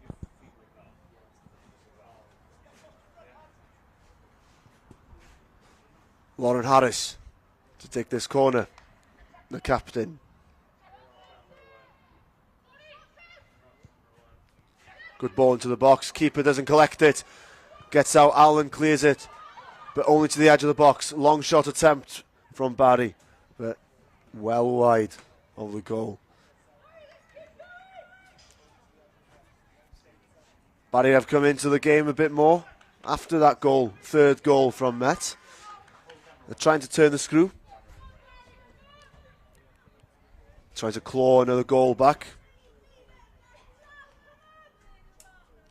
Lauren Harris to take this corner. The captain. Good ball into the box. Keeper doesn't collect it. Gets out. Allen clears it. But only to the edge of the box. Long shot attempt from Barry. But well wide of the goal. Barry have come into the game a bit more after that goal. Third goal from Met. They're trying to turn the screw. Trying to claw another goal back.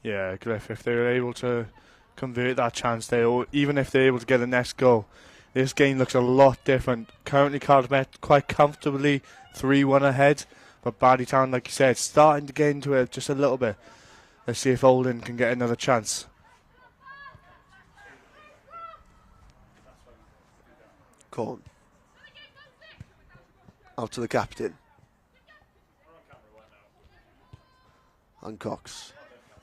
Yeah, Griff, if they're able to convert that chance there, or even if they're able to get the next goal, this game looks a lot different. Currently, Cardiff Met quite comfortably 3-1 ahead, but Barrytown, like you said, starting to get into it just a little bit. Let's see if Olden can get another chance. Corn. Out to the captain. Hancock's.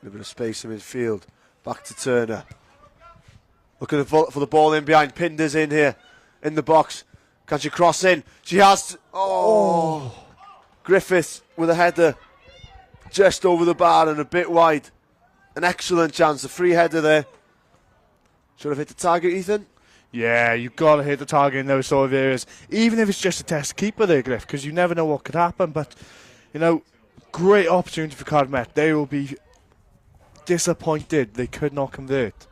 A bit of space in midfield. Back to Turner. Looking for the ball in behind. Pinder's in here. In the box. Can she cross in? She has to. Oh! Griffith with a header. Just over the bar and a bit wide. An excellent chance. A free header there. Should have hit the target, Ethan. Yeah, you've got to hit the target in those sort of areas. Even if it's just a test keeper there, Griff, because you never know what could happen. But, you know, great opportunity for Cardiff Met. They will be disappointed they could not convert.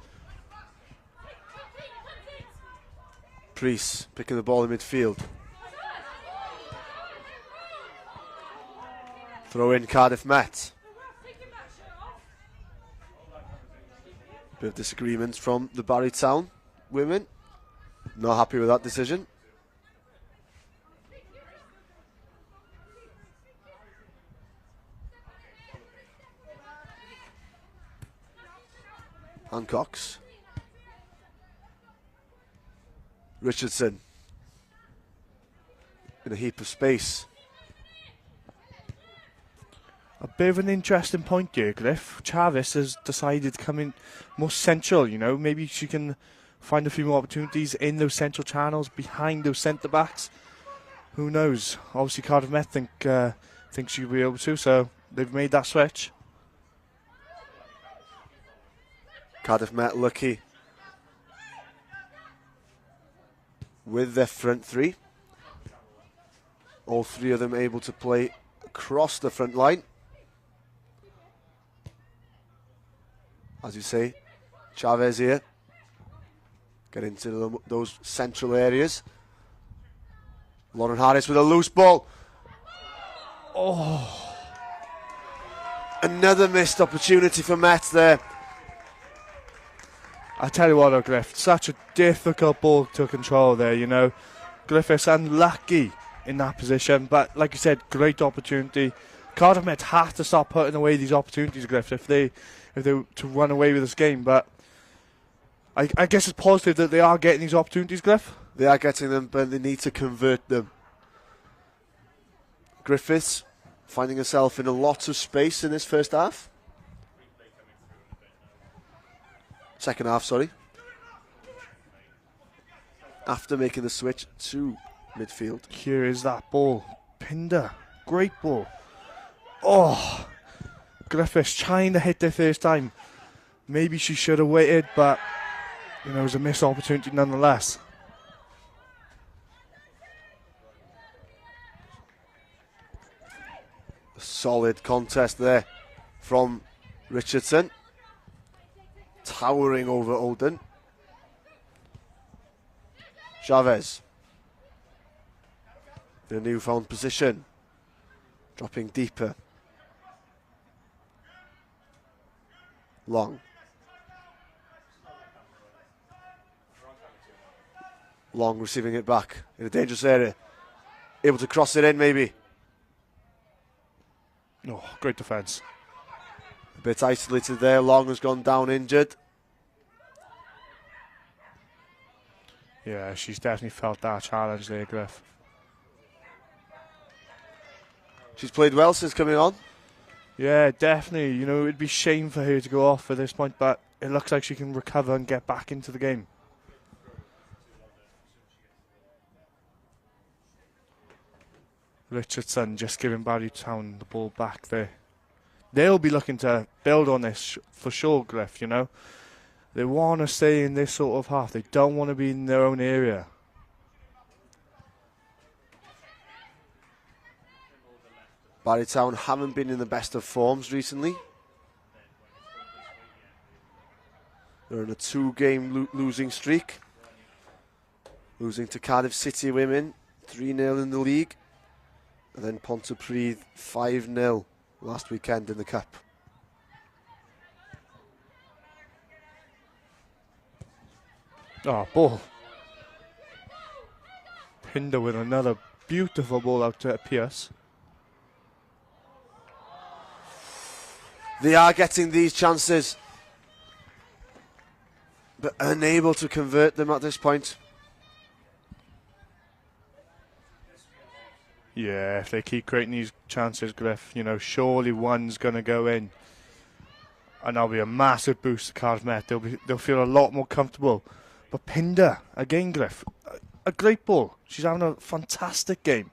Priest picking the ball in midfield. Throw in Cardiff Met. Bit of disagreement from the Barrytown women. Not happy with that decision. Hancock's. Richardson. In a heap of space. A bit of an interesting point here, Griff. Chavis has decided to come in more central, you know. Maybe she can find a few more opportunities in those central channels behind those centre-backs. Who knows? Obviously Cardiff Met think she'll be able to, so they've made that switch. Cardiff Met lucky with their front three. All three of them able to play across the front line. As you say, Chavez here. Get into those central areas. Lauren Harris with a loose ball. Oh. Another missed opportunity for Met there. I tell you what, Griff, such a difficult ball to control there, you know. Griffiths unlucky in that position, but like you said, great opportunity. Cardiff Met have to start putting away these opportunities, Griff, if they to run away with this game. But I guess it's positive that they are getting these opportunities, Griff. They are getting them, but they need to convert them. Griffiths finding herself in a lot of space in this first half. Second half, sorry. After making the switch to midfield. Here is that ball. Pinder. Great ball. Oh. Griffiths trying to hit their first time. Maybe she should have waited, but you know, it was a missed opportunity nonetheless. A solid contest there from Richardson. Towering over Olden. Chavez. In a newfound position. Dropping deeper. Long. Long receiving it back in a dangerous area. Able to cross it in maybe. Oh, great defence. A bit isolated there. Long has gone down injured. Yeah, she's definitely felt that challenge there, Griff. She's played well since coming on. Yeah, definitely. You know, it'd be shame for her to go off at this point, but it looks like she can recover and get back into the game. Richardson just giving Barrytown the ball back there. They'll be looking to build on this for sure, Griff, you know. They want to stay in this sort of half. They don't want to be in their own area. Barrytown haven't been in the best of forms recently. They're in a 2-game losing streak. Losing to Cardiff City women, 3-0 in the league. And then Pontypridd 5-0 last weekend in the Cup. Oh, ball. Pinder with another beautiful ball out to Pierce. They are getting these chances, but unable to convert them at this point. Yeah, if they keep creating these chances, Griff, you know, surely one's going to go in. And that'll be a massive boost to Cardiff Met. They'll feel a lot more comfortable. But Pinder, again, Griff, a great ball. She's having a fantastic game.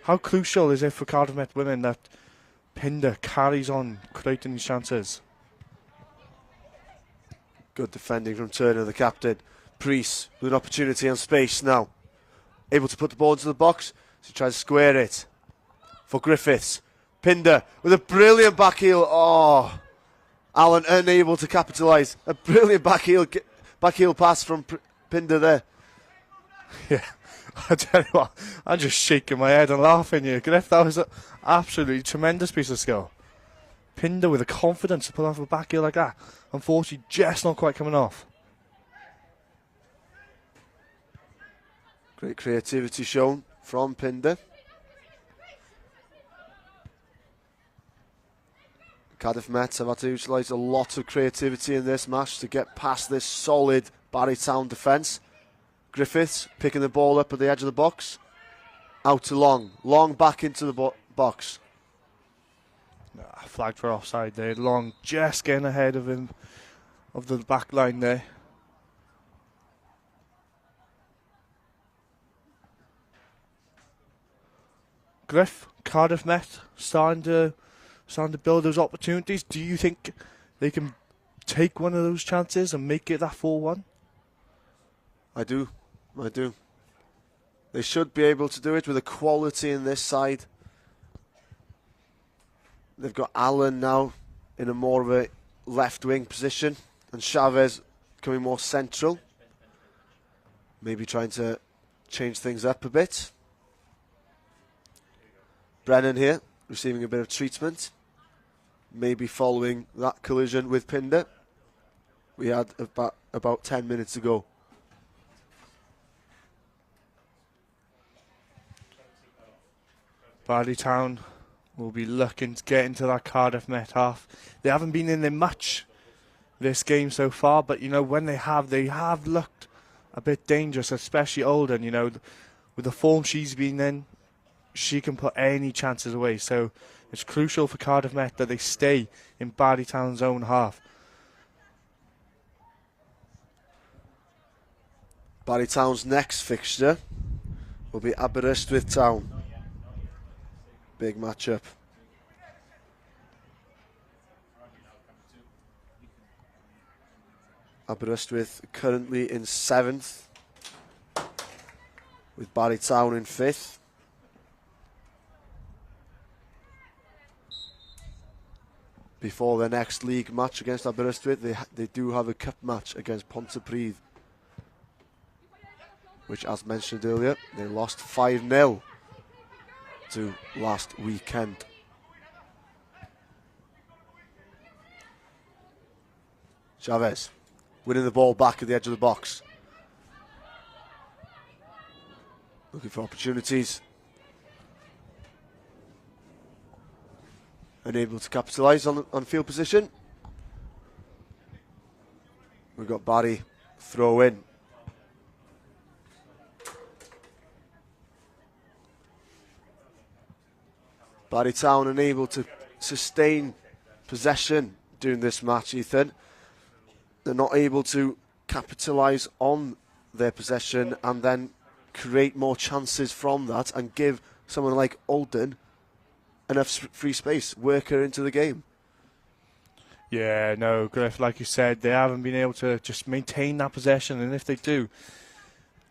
How crucial is it for Cardiff Met women that Pinder carries on creating these chances? Good defending from Turner, the captain. Priest with an opportunity and space now. Able to put the ball into the box. So he tries to square it for Griffiths. Pinder with a brilliant back heel. Oh, Allen unable to capitalise. A brilliant back heel pass from Pinder there. Yeah, I tell you what, I'm just shaking my head and laughing here. Griff, that was an absolutely tremendous piece of skill. Pinder with the confidence to pull off a back heel like that. Unfortunately, just not quite coming off. Great creativity shown from Pinder. Cardiff Met have had to utilise a lot of creativity in this match to get past this solid Barrytown defence. Griffiths picking the ball up at the edge of the box. Out to Long. Long back into the box. Flagged for offside there. Long just getting ahead of him, of the back line there. Griff, Cardiff Met starting to build those opportunities. Do you think they can take one of those chances and make it that 4-1? I do. They should be able to do it with the quality in this side. They've got Allen now in a more of a left wing position, and Chavez coming more central. Maybe trying to change things up a bit. Brennan here, receiving a bit of treatment. Maybe following that collision with Pinder we had about 10 minutes ago. Barley Town will be looking to get into that Cardiff Met half. They haven't been in there much this game so far, but you know, when they have looked a bit dangerous, especially Olden. You know, with the form she's been in, she can put any chances away. So it's crucial for Cardiff Met that they stay in Barley Town's own half. Barley Town's next fixture will be Aberystwyth Town. Big matchup. Aberystwyth currently in 7th, with Barley Town in 5th. Before their next league match against Aberystwyth, they do have a cup match against Pontypridd, which, as mentioned earlier, they lost 5-0 to last weekend. Chavez winning the ball back at the edge of the box. Looking for opportunities. Unable to capitalise on field position. We've got Barry throw in. Barry Town unable to sustain possession during this match, Ethan. They're not able to capitalise on their possession and then create more chances from that and give someone like Olden enough free space, work her into the game. Yeah, no, Griff, like you said, they haven't been able to just maintain that possession, and if they do,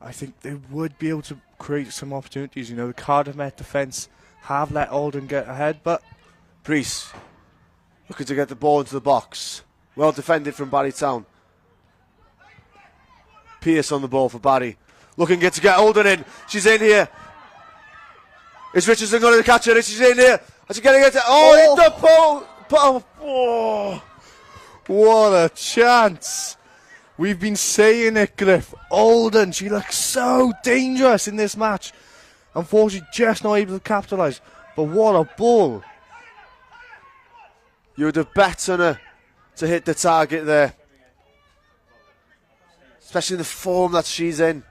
I think they would be able to create some opportunities. You know, the Cardiff Met defence have let Olden get ahead, but Priest looking to get the ball into the box. Well defended from Barry Town. Pierce on the ball for Barry. Looking to get Olden in. She's in here. Is Richardson going to catch her? She's in here. Is she getting it? Oh, hit the pole. Oh, what a chance. We've been saying it, Griff. Olden, she looks so dangerous in this match. Unfortunately, just not able to capitalise. But what a ball. You would have bet on her to hit the target there. Especially in the form that she's in.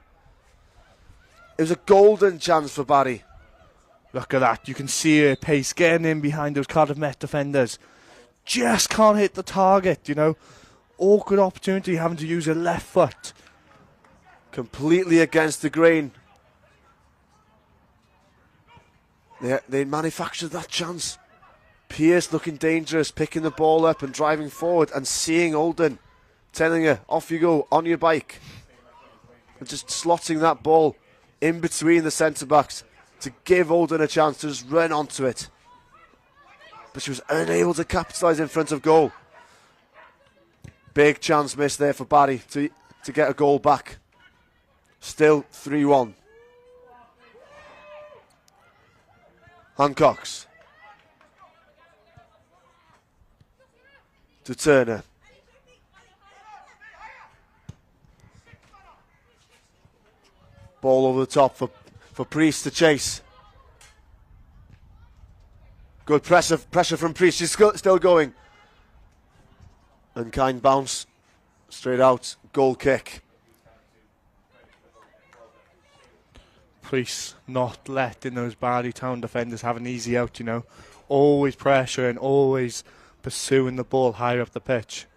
It was a golden chance for Barry. Look at that. You can see her pace getting in behind those Cardiff Met defenders. Just can't hit the target, you know. Awkward opportunity having to use her left foot. Completely against the grain. They manufactured that chance. Pierce looking dangerous, picking the ball up and driving forward and seeing Olden, telling her, off you go, on your bike. And just slotting that ball in between the centre-backs to give Olden a chance to just run onto it. But she was unable to capitalise in front of goal. Big chance missed there for Barry to get a goal back. Still 3-1. Hancocks. To Turner. Ball over the top for Priest to chase. Good pressure from Priest. She's still going. Unkind bounce. Straight out. Goal kick. Priest not letting those Barley Town defenders have an easy out, you know. Always pressuring, always pursuing the ball higher up the pitch.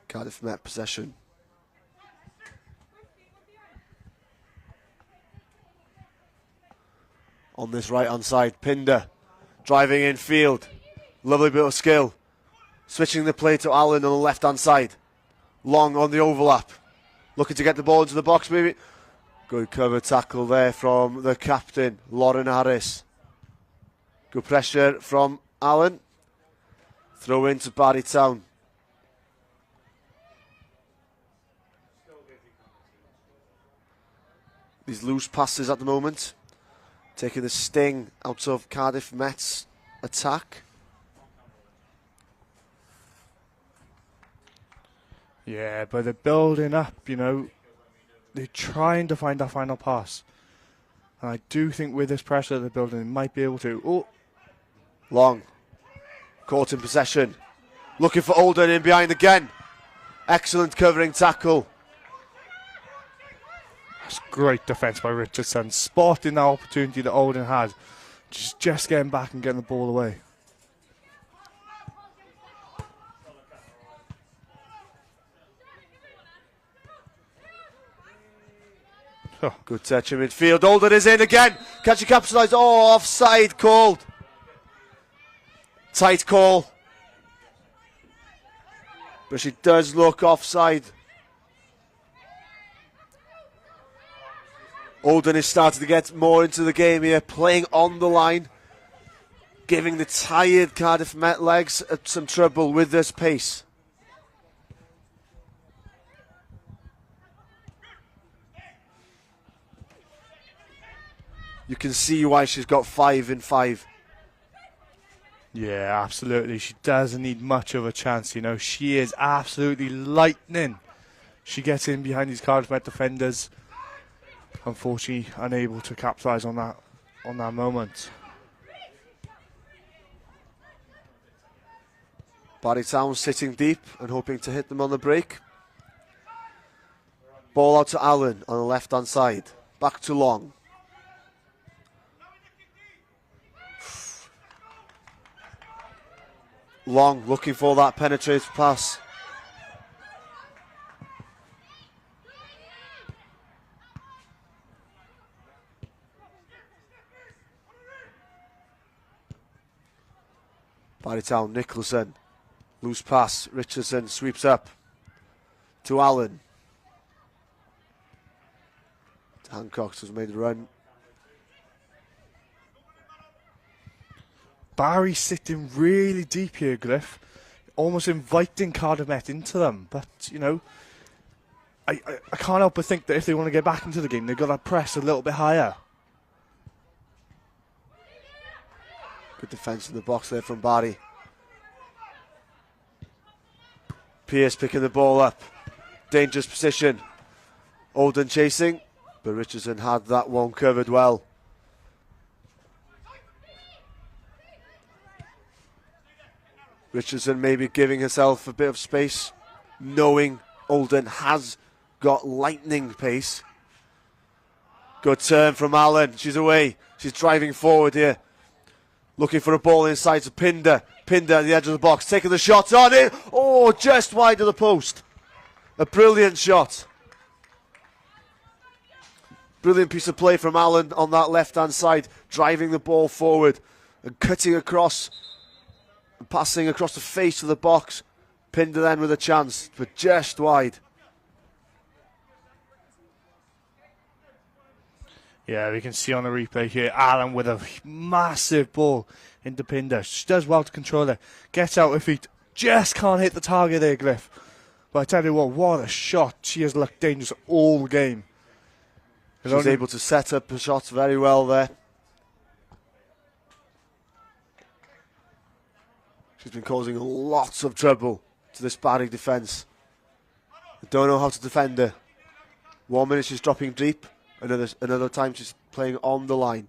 Cardiff Met possession. On this right hand side, Pinder driving in field. Lovely bit of skill. Switching the play to Allen on the left-hand side. Long on the overlap. Looking to get the ball into the box, maybe. Good cover tackle there from the captain, Lauren Harris. Good pressure from Allen. Throw into Barry Town. These loose passes at the moment, taking the sting out of Cardiff Met's attack. Yeah, but they're building up, you know. They're trying to find that final pass. And I do think with this pressure they're building, they might be able to. Oh, Long. Caught in possession. Looking for Olden in behind again. Excellent covering tackle. that's great defence by Richardson. Spotting that opportunity that Olden had. Just getting back and getting the ball away. Oh. Good touch in midfield. Olden is in again. Can she capitalise? Oh, offside called. Tight call. But she does look offside. Olden is starting to get more into the game here, playing on the line, giving the tired Cardiff Met legs some trouble with this pace. You can see why she's got 5 in 5. Yeah, absolutely. She doesn't need much of a chance, you know. She is absolutely lightning. She gets in behind these Cardiff Met defenders. Unfortunately, unable to capitalise on that moment. Barry Town sitting deep and hoping to hit them on the break. Ball out to Allen on the left-hand side. Back to Long. Long looking for that penetrative pass. Barry Town, Nicholson. Loose pass. Richardson sweeps up to Allen. Hancock has made the run. Barry sitting really deep here, Griff. Almost inviting Cardiff Met into them. But, you know, I can't help but think that if they want to get back into the game, they've got to press a little bit higher. Good defence in the box there from Barry. Pearce picking the ball up. Dangerous position. Olden chasing, but Richardson had that one covered well. Richardson maybe giving herself a bit of space, knowing Olden has got lightning pace. Good turn from Allen. She's away. She's driving forward here. Looking for a ball inside to Pinder. Pinder at the edge of the box, taking the shot on it. Oh, just wide of the post. A brilliant shot. Brilliant piece of play from Allen on that left-hand side, driving the ball forward and cutting across and passing across the face of the box. Pinder then with a chance, but just wide. Yeah, we can see on the replay here, Allen with a massive ball into Pinder. She does well to control it. Gets out her feet. Just can't hit the target there, Griff. But I tell you what a shot. She has looked dangerous all game. She's able to set up her shots very well there. She's been causing lots of trouble to this Barry defence. They don't know how to defend her. 1 minute she's dropping deep. Another time she's playing on the line.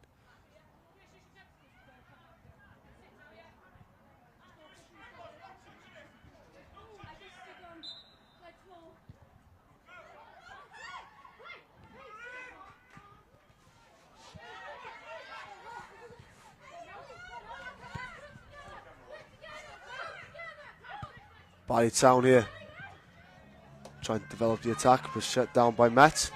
Barry Town here. Trying to develop the attack, but shut down by Met.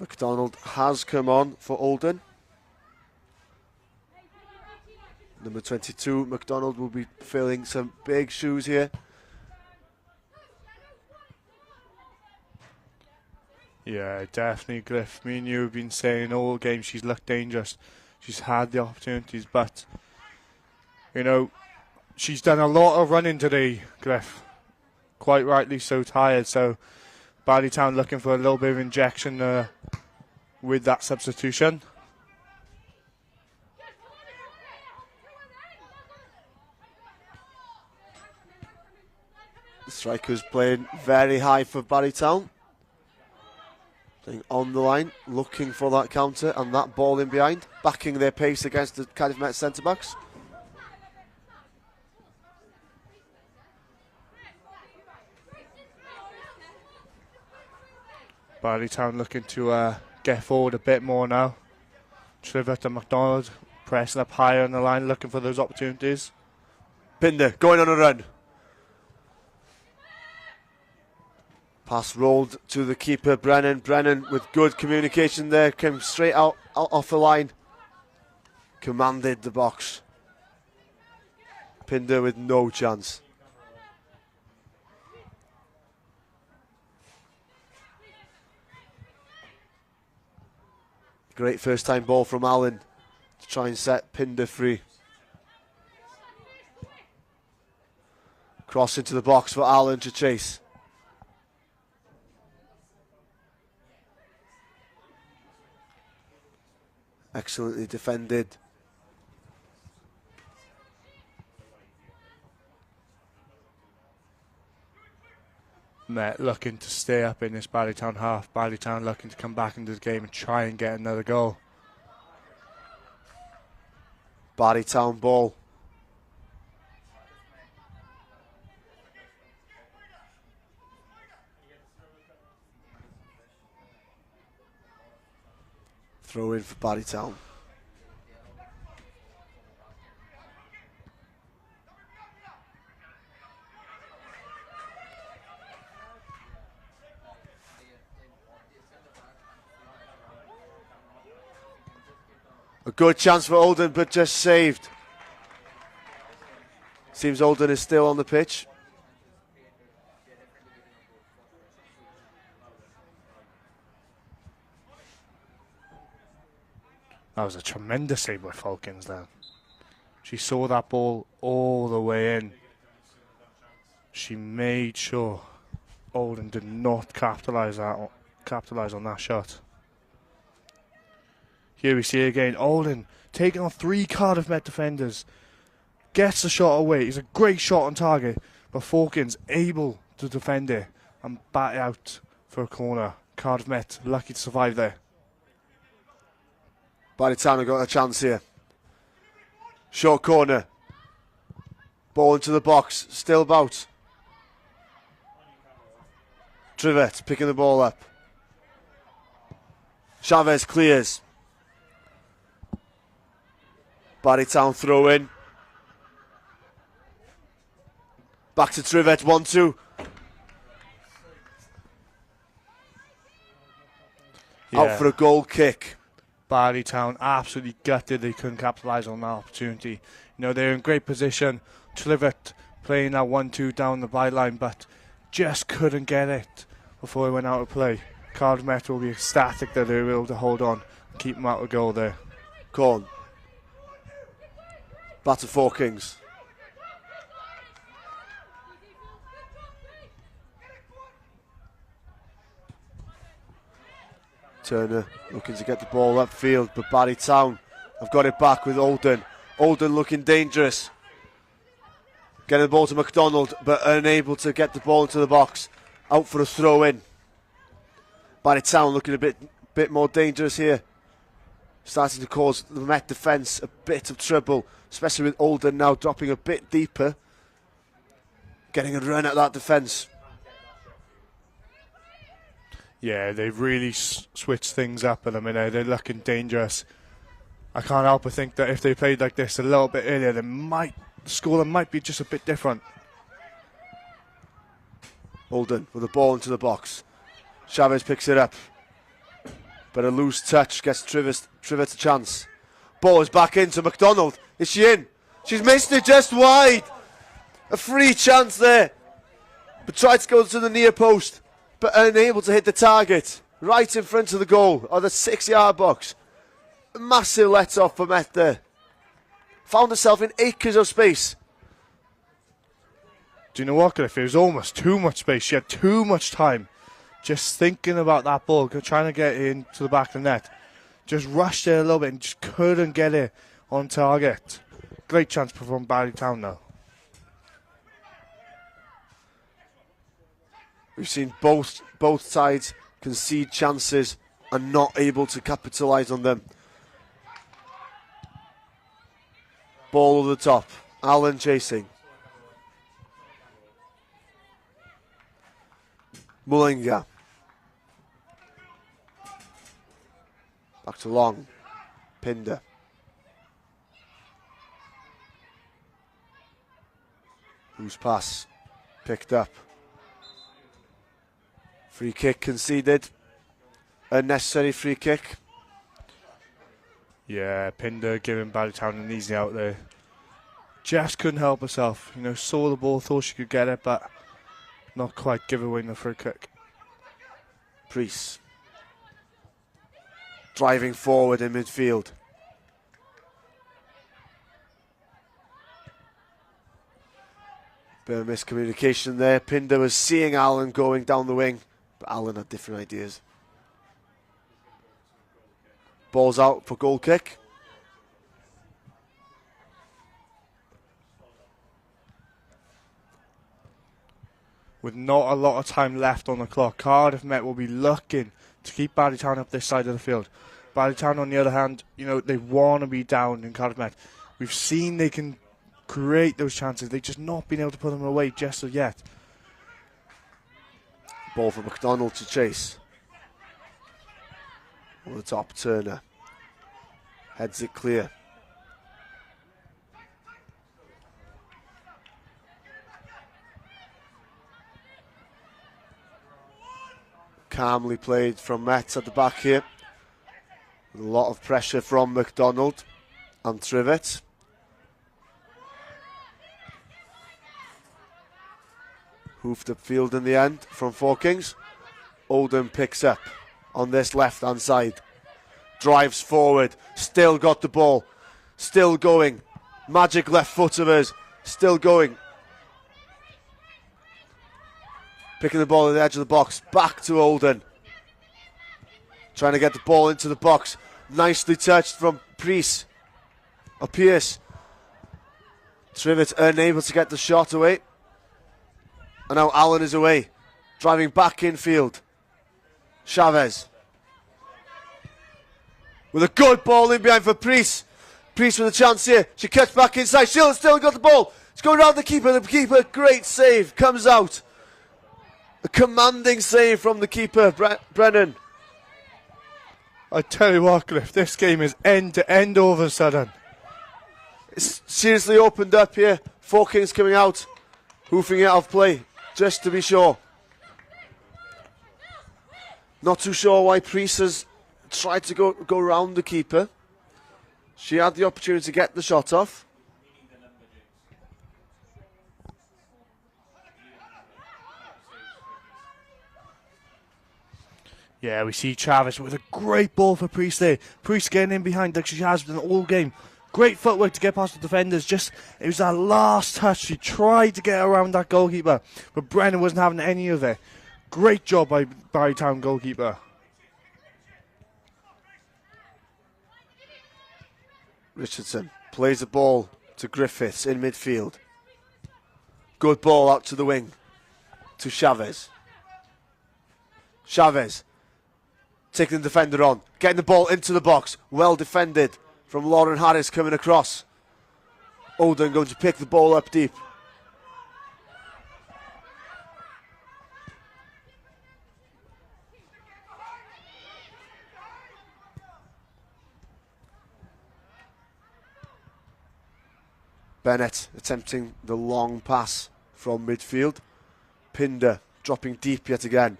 McDonald has come on for Oldham. Number 22, McDonald, will be filling some big shoes here. Yeah, definitely, Griff. Me and you have been saying all game she's looked dangerous. She's had the opportunities, but, you know, she's done a lot of running today, Griff. Quite rightly so tired, so Barleytown looking for a little bit of injection with that substitution. The striker's playing very high for Barleytown. Playing on the line, looking for that counter and that ball in behind, backing their pace against the Cardiff Met centre-backs. Barleytown looking to get forward a bit more now. Trivett and McDonald pressing up higher on the line, looking for those opportunities. Pinder going on a run. Pass rolled to the keeper, Brennan. Brennan with good communication there, came straight out off the line. Commanded the box. Pinder with no chance. Great first time ball from Allen to try and set Pinder free. Cross into the box for Allen to chase. Excellently defended. Met looking to stay up in this Barleytown half. Barleytown looking to come back into the game and try and get another goal. Barleytown ball. Throw in for Barleytown. A good chance for Oldham, but just saved. Seems Oldham is still on the pitch. That was a tremendous save by Falkins then. She saw that ball all the way in. She made sure Oldham did not capitalise on that shot. Here we see again Oldham taking on 3 Cardiff Met defenders. Gets the shot away. It's a great shot on target, but Falkins able to defend it and bat it out for a corner. Cardiff Met lucky to survive there. Barleytown have got a chance here. Short corner. Ball into the box. Still about. Trivett picking the ball up. Chavez clears. Barleytown throw in. Back to Trivett, 1-2. Out for a goal kick. Barleytown absolutely gutted they couldn't capitalise on that opportunity. You know, they're in great position. Trivett playing that 1-2 down the byline, but just couldn't get it before he went out of play. Cardiff Met will be ecstatic that they were able to hold on and keep him out of goal there. Corn. Back to Four Kings. Turner looking to get the ball upfield, but Barleytown have got it back with Oldham. Oldham looking dangerous. Getting the ball to McDonald, but unable to get the ball into the box. Out for a throw in. Barleytown looking a bit more dangerous here. Starting to cause the Met defence a bit of trouble, especially with Oldham now dropping a bit deeper. Getting a run at that defence. Yeah, they've really switched things up at the minute. They're looking dangerous. I can't help but think that if they played like this a little bit earlier, the scoreline might be just a bit different. Oldham with the ball into the box. Chavez picks it up. But a loose touch gets Trivett a chance. Ball is back into McDonald. Is she in? She's missed it just wide. A free chance there. But tried to go to the near post, but unable to hit the target. Right in front of the goal, or the 6-yard box. A massive let-off for Met there. Found herself in acres of space. Do you know what, Griff? It was almost too much space. She had too much time. Just thinking about that ball, trying to get it into the back of the net. Just rushed it a little bit and just couldn't get it on target. Great chance from Barry Town though. We've seen both sides concede chances and not able to capitalise on them. Ball over the top. Allen chasing. Mullinga. Back to Long. Pinder. Loose pass. Picked up. Free kick conceded. Unnecessary free kick. Yeah, Pinder giving Barrytown an easy out there. Just couldn't help herself. You know, saw the ball, thought she could get it, but not quite give away the free kick. Priest. Driving forward in midfield. Bit of miscommunication there. Pinder was seeing Allen going down the wing, but Allen had different ideas. Ball's out for goal kick. With not a lot of time left on the clock, Cardiff Met will be looking to keep Barrytown up this side of the field. Barrytown, on the other hand, you know, they want to be down in Cardiff Met. We've seen they can create those chances. They've just not been able to put them away just as yet. Ball for McDonald to chase. On the top, Turner. Heads it clear. Calmly played from Metz at the back here. With a lot of pressure from McDonald and Trivett. Hoofed upfield in the end from Forkings. Oldham picks up on this left-hand side. Drives forward. Still got the ball. Still going. Magic left foot of hers. Still going. Picking the ball at the edge of the box. Back to Olden. Trying to get the ball into the box. Nicely touched from Pierce. Trivett unable to get the shot away. And now Allen is away. Driving back infield. Chavez. With a good ball in behind for Priest. Priest with a chance here. She cuts back inside. She'll still got the ball. It's going around the keeper. The keeper, great save. Comes out. A commanding save from the keeper, Brennan. I tell you what, Cliff, this game is end to end all of a sudden. It's seriously opened up here. Forkings coming out. Hoofing it off play. Just to be sure. Not too sure why Priest has tried to go around the keeper. She had the opportunity to get the shot off. Yeah, we see Travis with a great ball for Priest there. Priest getting in behind like she has been all game. Great footwork to get past the defenders. Just, it was that last touch. She tried to get around that goalkeeper, but Brennan wasn't having any of it. Great job by Barrytown goalkeeper. Richardson plays the ball to Griffiths in midfield. Good ball out to the wing to Chavez. Chavez taking the defender on, getting the ball into the box. Well defended from Lauren Harris coming across. Oden going to pick the ball up deep. Bennett attempting the long pass from midfield. Pinder dropping deep yet again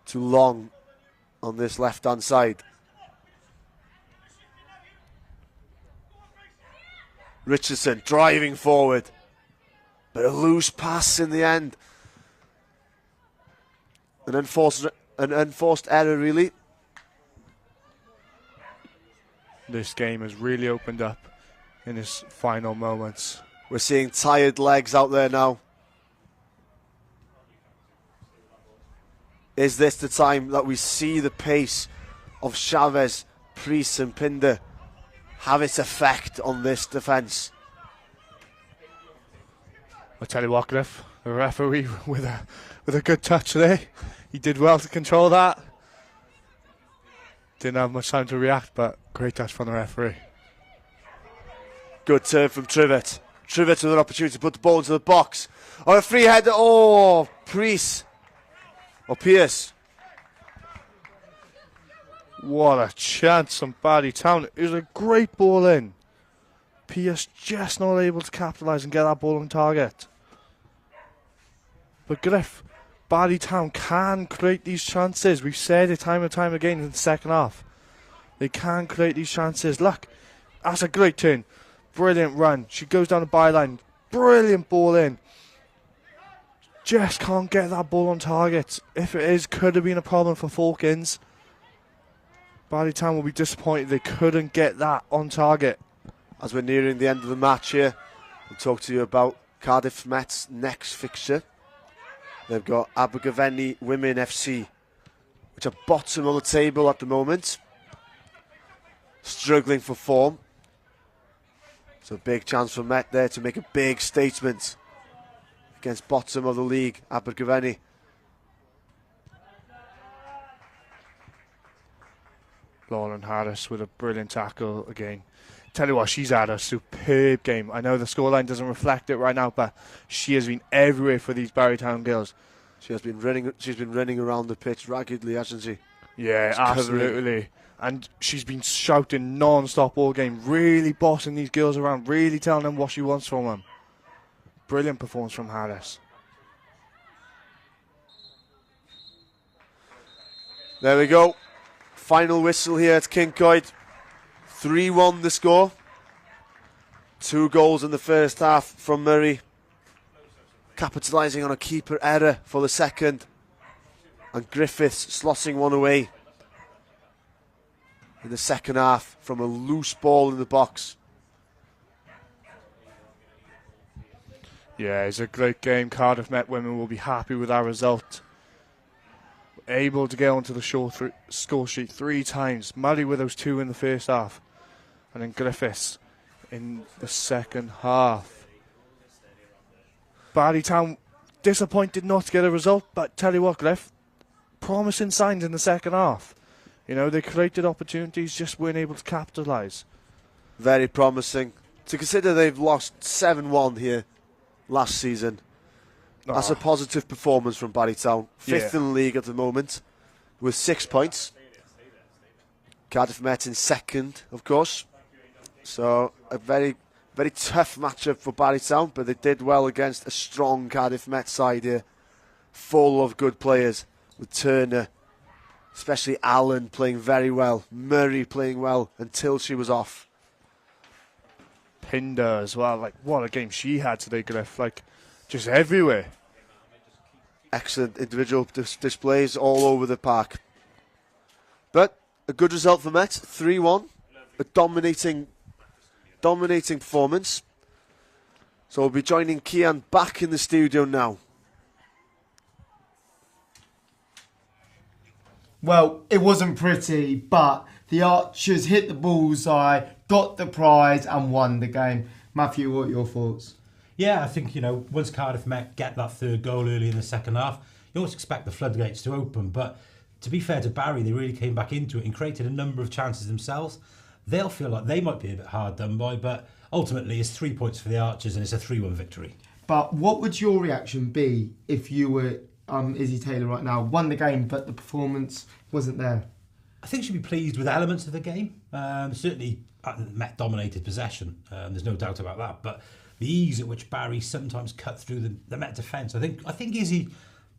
to Long. on this left-hand side. Richardson driving forward, but a loose pass in the end. An unforced error, really. This game has really opened up in its final moments. We're seeing tired legs out there now. Is this the time that we see the pace of Chavez, Priest and Pinder have its effect on this defence? I tell you what, Griff, the referee with a good touch there. He did well to control that. Didn't have much time to react, but great touch from the referee. Good turn from Trivet. Trivet with an opportunity to put the ball into the box. On a free header. Oh, Priest. Or Pierce. What a chance from Barry Town. It was a great ball in. Pierce just not able to capitalise and get that ball on target. But Griff, Barry Town can create these chances. We've said it time and time again in the second half. They can create these chances. Look, that's a great turn. Brilliant run. She goes down the byline. Brilliant ball in. Just can't get that ball on target. If it is, could have been a problem for Falkins. Barley Town will be disappointed they couldn't get that on target. As we're nearing the end of the match here, we'll talk to you about Cardiff Met's next fixture. They've got Abergavenny Women FC, which are bottom of the table at the moment, struggling for form. So a big chance for Met there to make a big statement against bottom of the league, Abergavenny. Lauren Harris with a brilliant tackle again. Tell you what, she's had a superb game. I know the scoreline doesn't reflect it right now, but she has been everywhere for these Barrytown girls. She has been running. She's been running around the pitch raggedly, hasn't she? Yeah, She's absolutely. covering. And she's been shouting non-stop all game, really bossing these girls around, really telling them what she wants from them. Brilliant performance from Harris. There we go. Final whistle here at Kincoid. 3-1 the score. 2 goals in the first half from Murray, capitalising on a keeper error for the second, and Griffiths slotting one away in the second half from a loose ball in the box. Yeah, it's a great game. Cardiff Met Women will be happy with our result. Able to get onto the score sheet 3 times. Murray with those 2 in the first half, and then Griffiths in the second half. Barrytown disappointed not to get a result, but tell you what, Griff, promising signs in the second half. You know, they created opportunities, just weren't able to capitalise. Very promising. To consider they've lost 7-1 here last season. That's a positive performance from Barrytown. 5th in the league at the moment with 6 points. Cardiff Met in second, of course. So a very, very tough matchup for Barrytown, but they did well against a strong Cardiff Met side here, full of good players, with Turner, especially Allen playing very well, Murray playing well until she was off. Pinder as well, like what a game she had today, Griff, like just everywhere. Excellent individual displays all over the park. But a good result for Met, 3-1, a dominating performance. So we'll be joining Kian back in the studio now. Well, it wasn't pretty, but the Archers hit the bullseye, got the prize and won the game. Matthew, what are your thoughts? Yeah, I think, you know, once Cardiff Met get that 3rd goal early in the second half, you always expect the floodgates to open. But to be fair to Barry, they really came back into it and created a number of chances themselves. They'll feel like they might be a bit hard done by, but ultimately it's 3 points for the Archers and it's a 3-1 victory. But what would your reaction be if you were Izzy Taylor right now, won the game but the performance wasn't there? I think she'd be pleased with elements of the game. Certainly Met dominated possession, there's no doubt about that, but the ease at which Barry sometimes cut through the Met defence, I think Izzy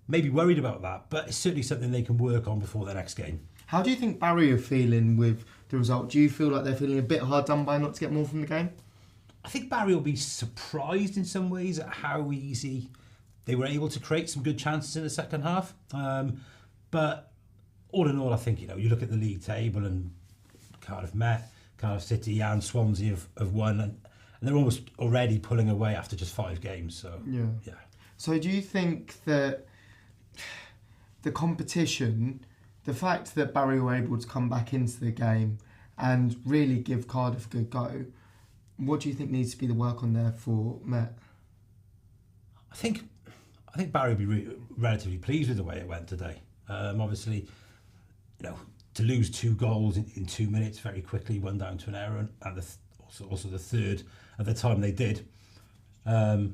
may be worried about that, but it's certainly something they can work on before the next game. How do you think Barry are feeling with the result? Do you feel like they're feeling a bit hard done by not to get more from the game? I think Barry will be surprised in some ways at how easy they were able to create some good chances in the second half. But all in all, I think, you look at the league table and Cardiff Met, Cardiff City and Swansea have won, and they're almost already pulling away after just 5 games. So yeah. So do you think that the competition, the fact that Barry were able to come back into the game and really give Cardiff a good go, what do you think needs to be the work on there for Met? I think Barry will be relatively pleased with the way it went today. Obviously, to lose 2 goals in 2 minutes very quickly, 1 down to an error, and also the third at the time they did. But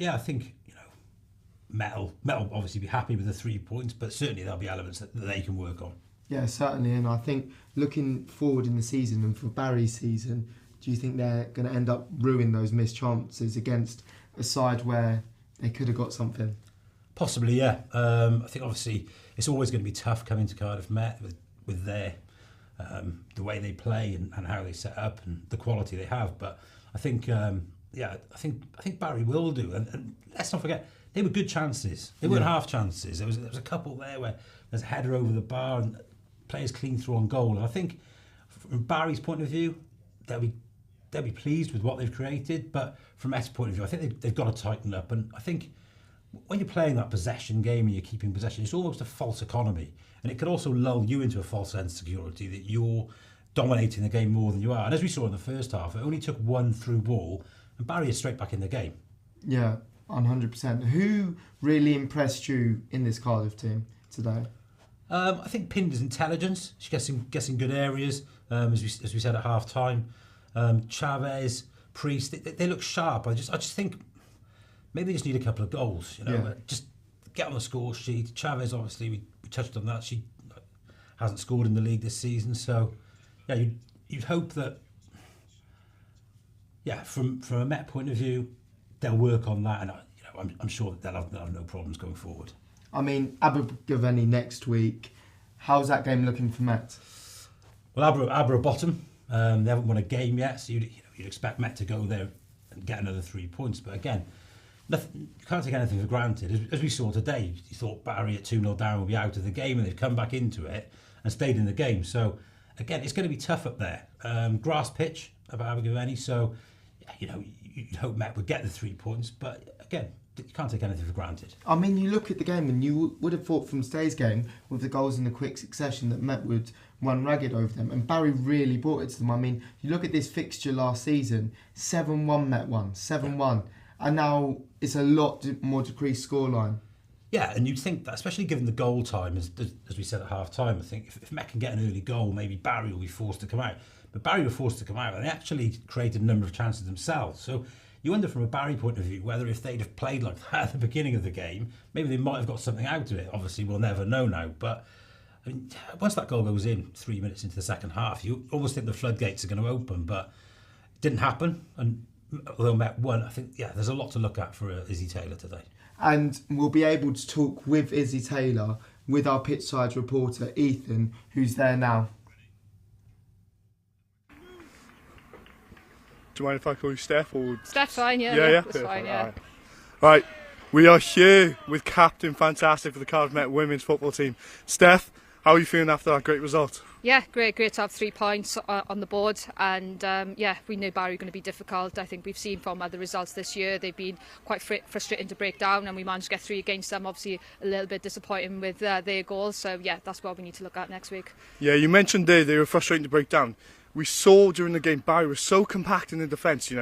yeah, I think Met will obviously be happy with the 3 points, but certainly there'll be elements that they can work on. Yeah, certainly, and I think looking forward in the season and for Barry's season, do you think they're going to end up ruining those missed chances against a side where they could have got something? Possibly, yeah. I think obviously it's always going to be tough coming to Cardiff Met with their the way they play and how they set up and the quality they have. But I think I think Barry will do. And let's not forget, they were good chances. They weren't half chances. There was a couple there where there's a header over the bar and players clean through on goal. And I think from Barry's point of view, they'll be pleased with what they've created. But from Met's point of view, I think they've got to tighten up. And I think when you're playing that possession game and you're keeping possession, it's almost a false economy. And it can also lull you into a false sense of security that you're dominating the game more than you are. And as we saw in the first half, it only took 1 through ball and Barry is straight back in the game. Yeah, 100%. Who really impressed you in this Cardiff team today? I think Pinder's intelligence. She's guessing good areas, as we said at half time. Chavez, Priest, they look sharp. I just think maybe they just need a couple of goals. Just get on the score sheet. Chavez, obviously, we touched on that. She hasn't scored in the league this season, so yeah, you'd hope that. Yeah, from a Met point of view, they'll work on that, and I'm sure that they'll have no problems going forward. I mean, Abergavenny next week. How's that game looking for Met? Well, Aber are bottom. They haven't won a game yet, so you'd expect Met to go there and get another 3 points. But again, you can't take anything for granted. As we saw today, you thought Barry at 2-0 down would be out of the game, and they've come back into it and stayed in the game. So again, it's going to be tough up there. Grass pitch of Abergavenny, so you'd hope Met would get the 3 points. But again, you can't take anything for granted. I mean, you look at the game and you would have thought from today's game, with the goals in the quick succession, that Met would run ragged over them. And Barry really brought it to them. I mean, you look at this fixture last season, 7-1 Met won, 7-1. And now it's a lot more decreased scoreline. Yeah, and you'd think that, especially given the goal time, as we said at half time, I think if Met can get an early goal, maybe Barry will be forced to come out. But Barry were forced to come out, and they actually created a number of chances themselves. So you wonder from a Barry point of view whether if they'd have played like that at the beginning of the game, maybe they might have got something out of it. Obviously, we'll never know now. But I mean, once that goal goes in 3 minutes into the second half, you almost think the floodgates are going to open. But it didn't happen. And although Met won, I think, there's a lot to look at for Izzy Taylor today. And we'll be able to talk with Izzy Taylor with our pitchside reporter, Ethan, who's there now. Do you mind if I call you Steph? Or Steph's fine, yeah. That's fine, yeah. Right, we are here with Captain Fantastic for the Cardiff Met women's football team. Steph, how are you feeling after that great result? Yeah, great to have 3 points on the board, and we knew Barry were going to be difficult. I think we've seen from other results this year they've been quite frustrating to break down, and we managed to get 3 against them. Obviously a little bit disappointing with their goals, so yeah, that's what we need to look at next week. Yeah, you mentioned they were frustrating to break down. We saw during the game Barry was so compact in the defence,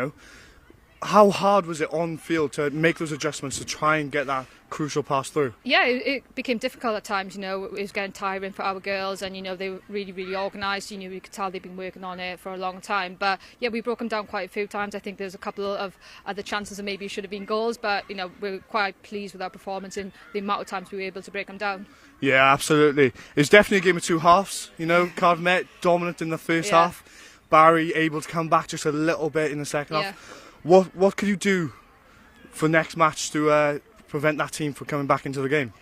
How hard was it on field to make those adjustments to try and get that crucial pass through? Yeah, it became difficult at times, It was getting tiring for our girls, and, they were really, really organised. We could tell they've been working on it for a long time. But, yeah, we broke them down quite a few times. I think there's a couple of other chances that maybe should have been goals, but, we're quite pleased with our performance and the amount of times we were able to break them down. Yeah, absolutely. It's definitely a game of 2 halves, Cardiff Met dominant in the first half. Barry able to come back just a little bit in the second half. What could you do for next match to prevent that team from coming back into the game?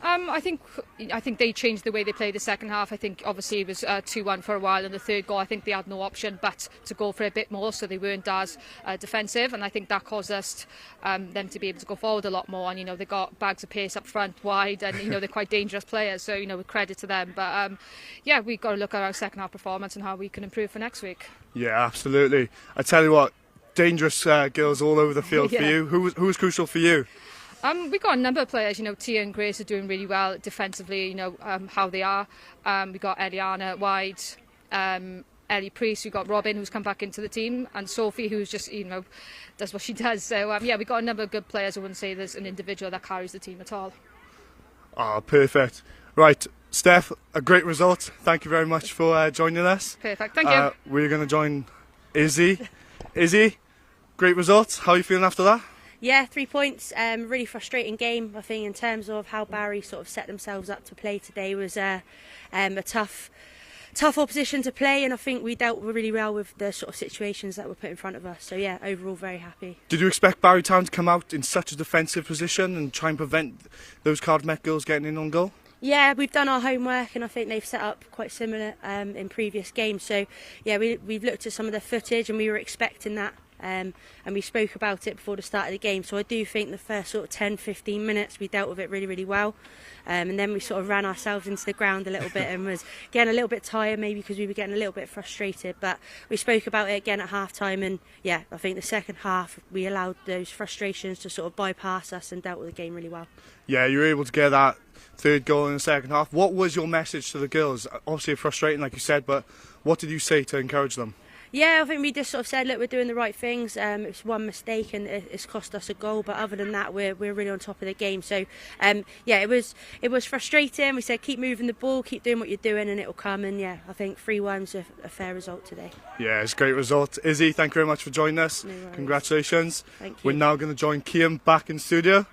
I think they changed the way they played the second half. I think obviously it was 2-1 for a while, and the third goal I think they had no option but to go for a bit more, so they weren't as defensive, and I think that caused us them to be able to go forward a lot more. And they got bags of pace up front, wide, and they're quite dangerous players. So with credit to them. But yeah, we've got to look at our second half performance and how we can improve for next week. Yeah, absolutely. I tell you what, dangerous girls all over the field for you. Who was crucial for you? We've got a number of players. Tia and Grace are doing really well defensively. How they are. We've got Eliana wide, Ellie Priest. We've got Robin, who's come back into the team, and Sophie, who's just does what she does. So yeah, we've got a number of good players. I wouldn't say there's an individual that carries the team at all. Ah, perfect. Right, Steph, a great result. Thank you very much for joining us. Perfect. Thank you. We're going to join Izzy. Izzy, great result. How are you feeling after that? Yeah, 3 points. Really frustrating game. I think in terms of how Barry sort of set themselves up to play today was a tough opposition to play, and I think we dealt really well with the sort of situations that were put in front of us. So yeah, overall very happy. Did you expect Barry Town to come out in such a defensive position and try and prevent those Cardiff Met girls getting in on goal? Yeah, we've done our homework, and I think they've set up quite similar in previous games. So yeah, we've looked at some of the footage, and we were expecting that. And we spoke about it before the start of the game, so I do think the first sort of 10-15 minutes we dealt with it really, really well, and then we sort of ran ourselves into the ground a little bit and was getting a little bit tired, maybe because we were getting a little bit frustrated, but we spoke about it again at half time, and yeah, I think the second half we allowed those frustrations to sort of bypass us and dealt with the game really well. Yeah, you were able to get that third goal in the second half. What was your message to the girls? Obviously frustrating like you said, but what did you say to encourage them? Yeah, I think we just sort of said, look, we're doing the right things. It's one mistake and it's cost us a goal, but other than that, we're really on top of the game. So, yeah, it was frustrating. We said, keep moving the ball, keep doing what you're doing, and it'll come. And yeah, I think 3-1's a fair result today. Yeah, it's a great result. Izzy, thank you very much for joining us. No worries. Congratulations. Thank you. We're now going to join Kiam back in studio.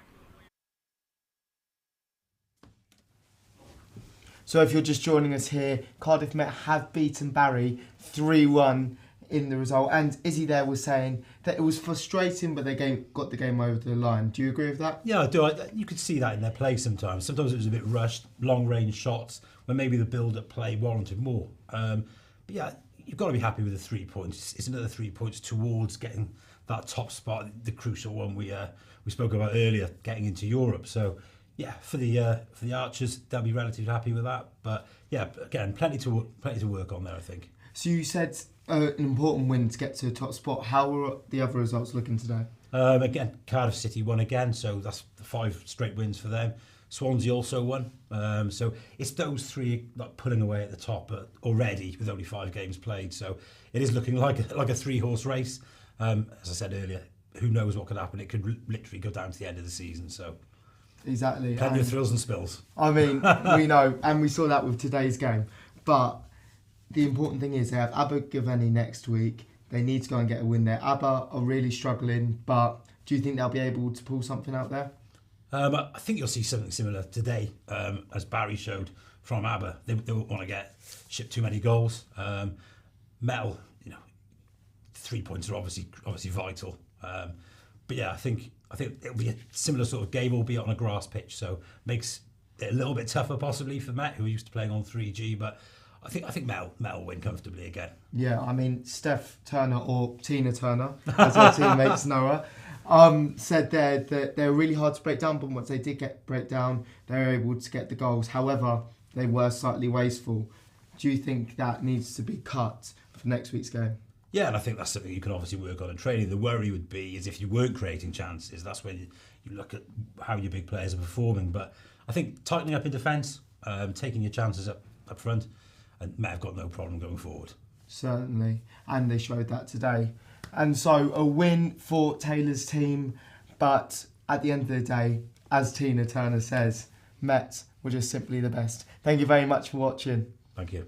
So if you're just joining us here, Cardiff Met have beaten Barry 3-1 in the result, and Izzy there was saying that it was frustrating, but they got the game over the line. Do you agree with that? Yeah, I do. You could see that in their play sometimes. Sometimes it was a bit rushed, long-range shots, where maybe the build-up play warranted more. But yeah, you've got to be happy with the 3 points. It's another 3 points towards getting that top spot, the crucial one we spoke about earlier, getting into Europe. So yeah, for the Archers, they'll be relatively happy with that. But yeah, again, plenty to work on there, I think. So you said an important win to get to the top spot. How were the other results looking today? Again, Cardiff City won again, so that's 5 straight wins for them. Swansea also won. So it's those 3 pulling away at the top, but already with only 5 games played. So it is looking like a 3-horse race. As I said earlier, who knows what could happen? It could literally go down to the end of the season. So exactly, plenty of thrills and spills. I mean, we know, and we saw that with today's game. But the important thing is they have Abergavenny next week. They need to go and get a win there. Aber are really struggling, but do you think they'll be able to pull something out there? I think you'll see something similar today, as Barry showed from Aber. They won't want to get shipped too many goals. Metal, 3 points are obviously vital. But yeah, I think it'll be a similar sort of game, albeit on a grass pitch. So makes it a little bit tougher possibly for Met, who are used to playing on 3G, but I think Mel will win comfortably again. Yeah, I mean, Steph Turner, or Tina Turner, as her teammates know her, said there that they're really hard to break down, but once they did break down, they were able to get the goals. However, they were slightly wasteful. Do you think that needs to be cut for next week's game? Yeah, and I think that's something you can obviously work on in training. The worry would be is if you weren't creating chances, that's when you look at how your big players are performing. But I think tightening up in defence, taking your chances up front, and Met have got no problem going forward. Certainly, and they showed that today. And so a win for Taylor's team, but at the end of the day, as Tina Turner says, Met were just simply the best. Thank you very much for watching. Thank you.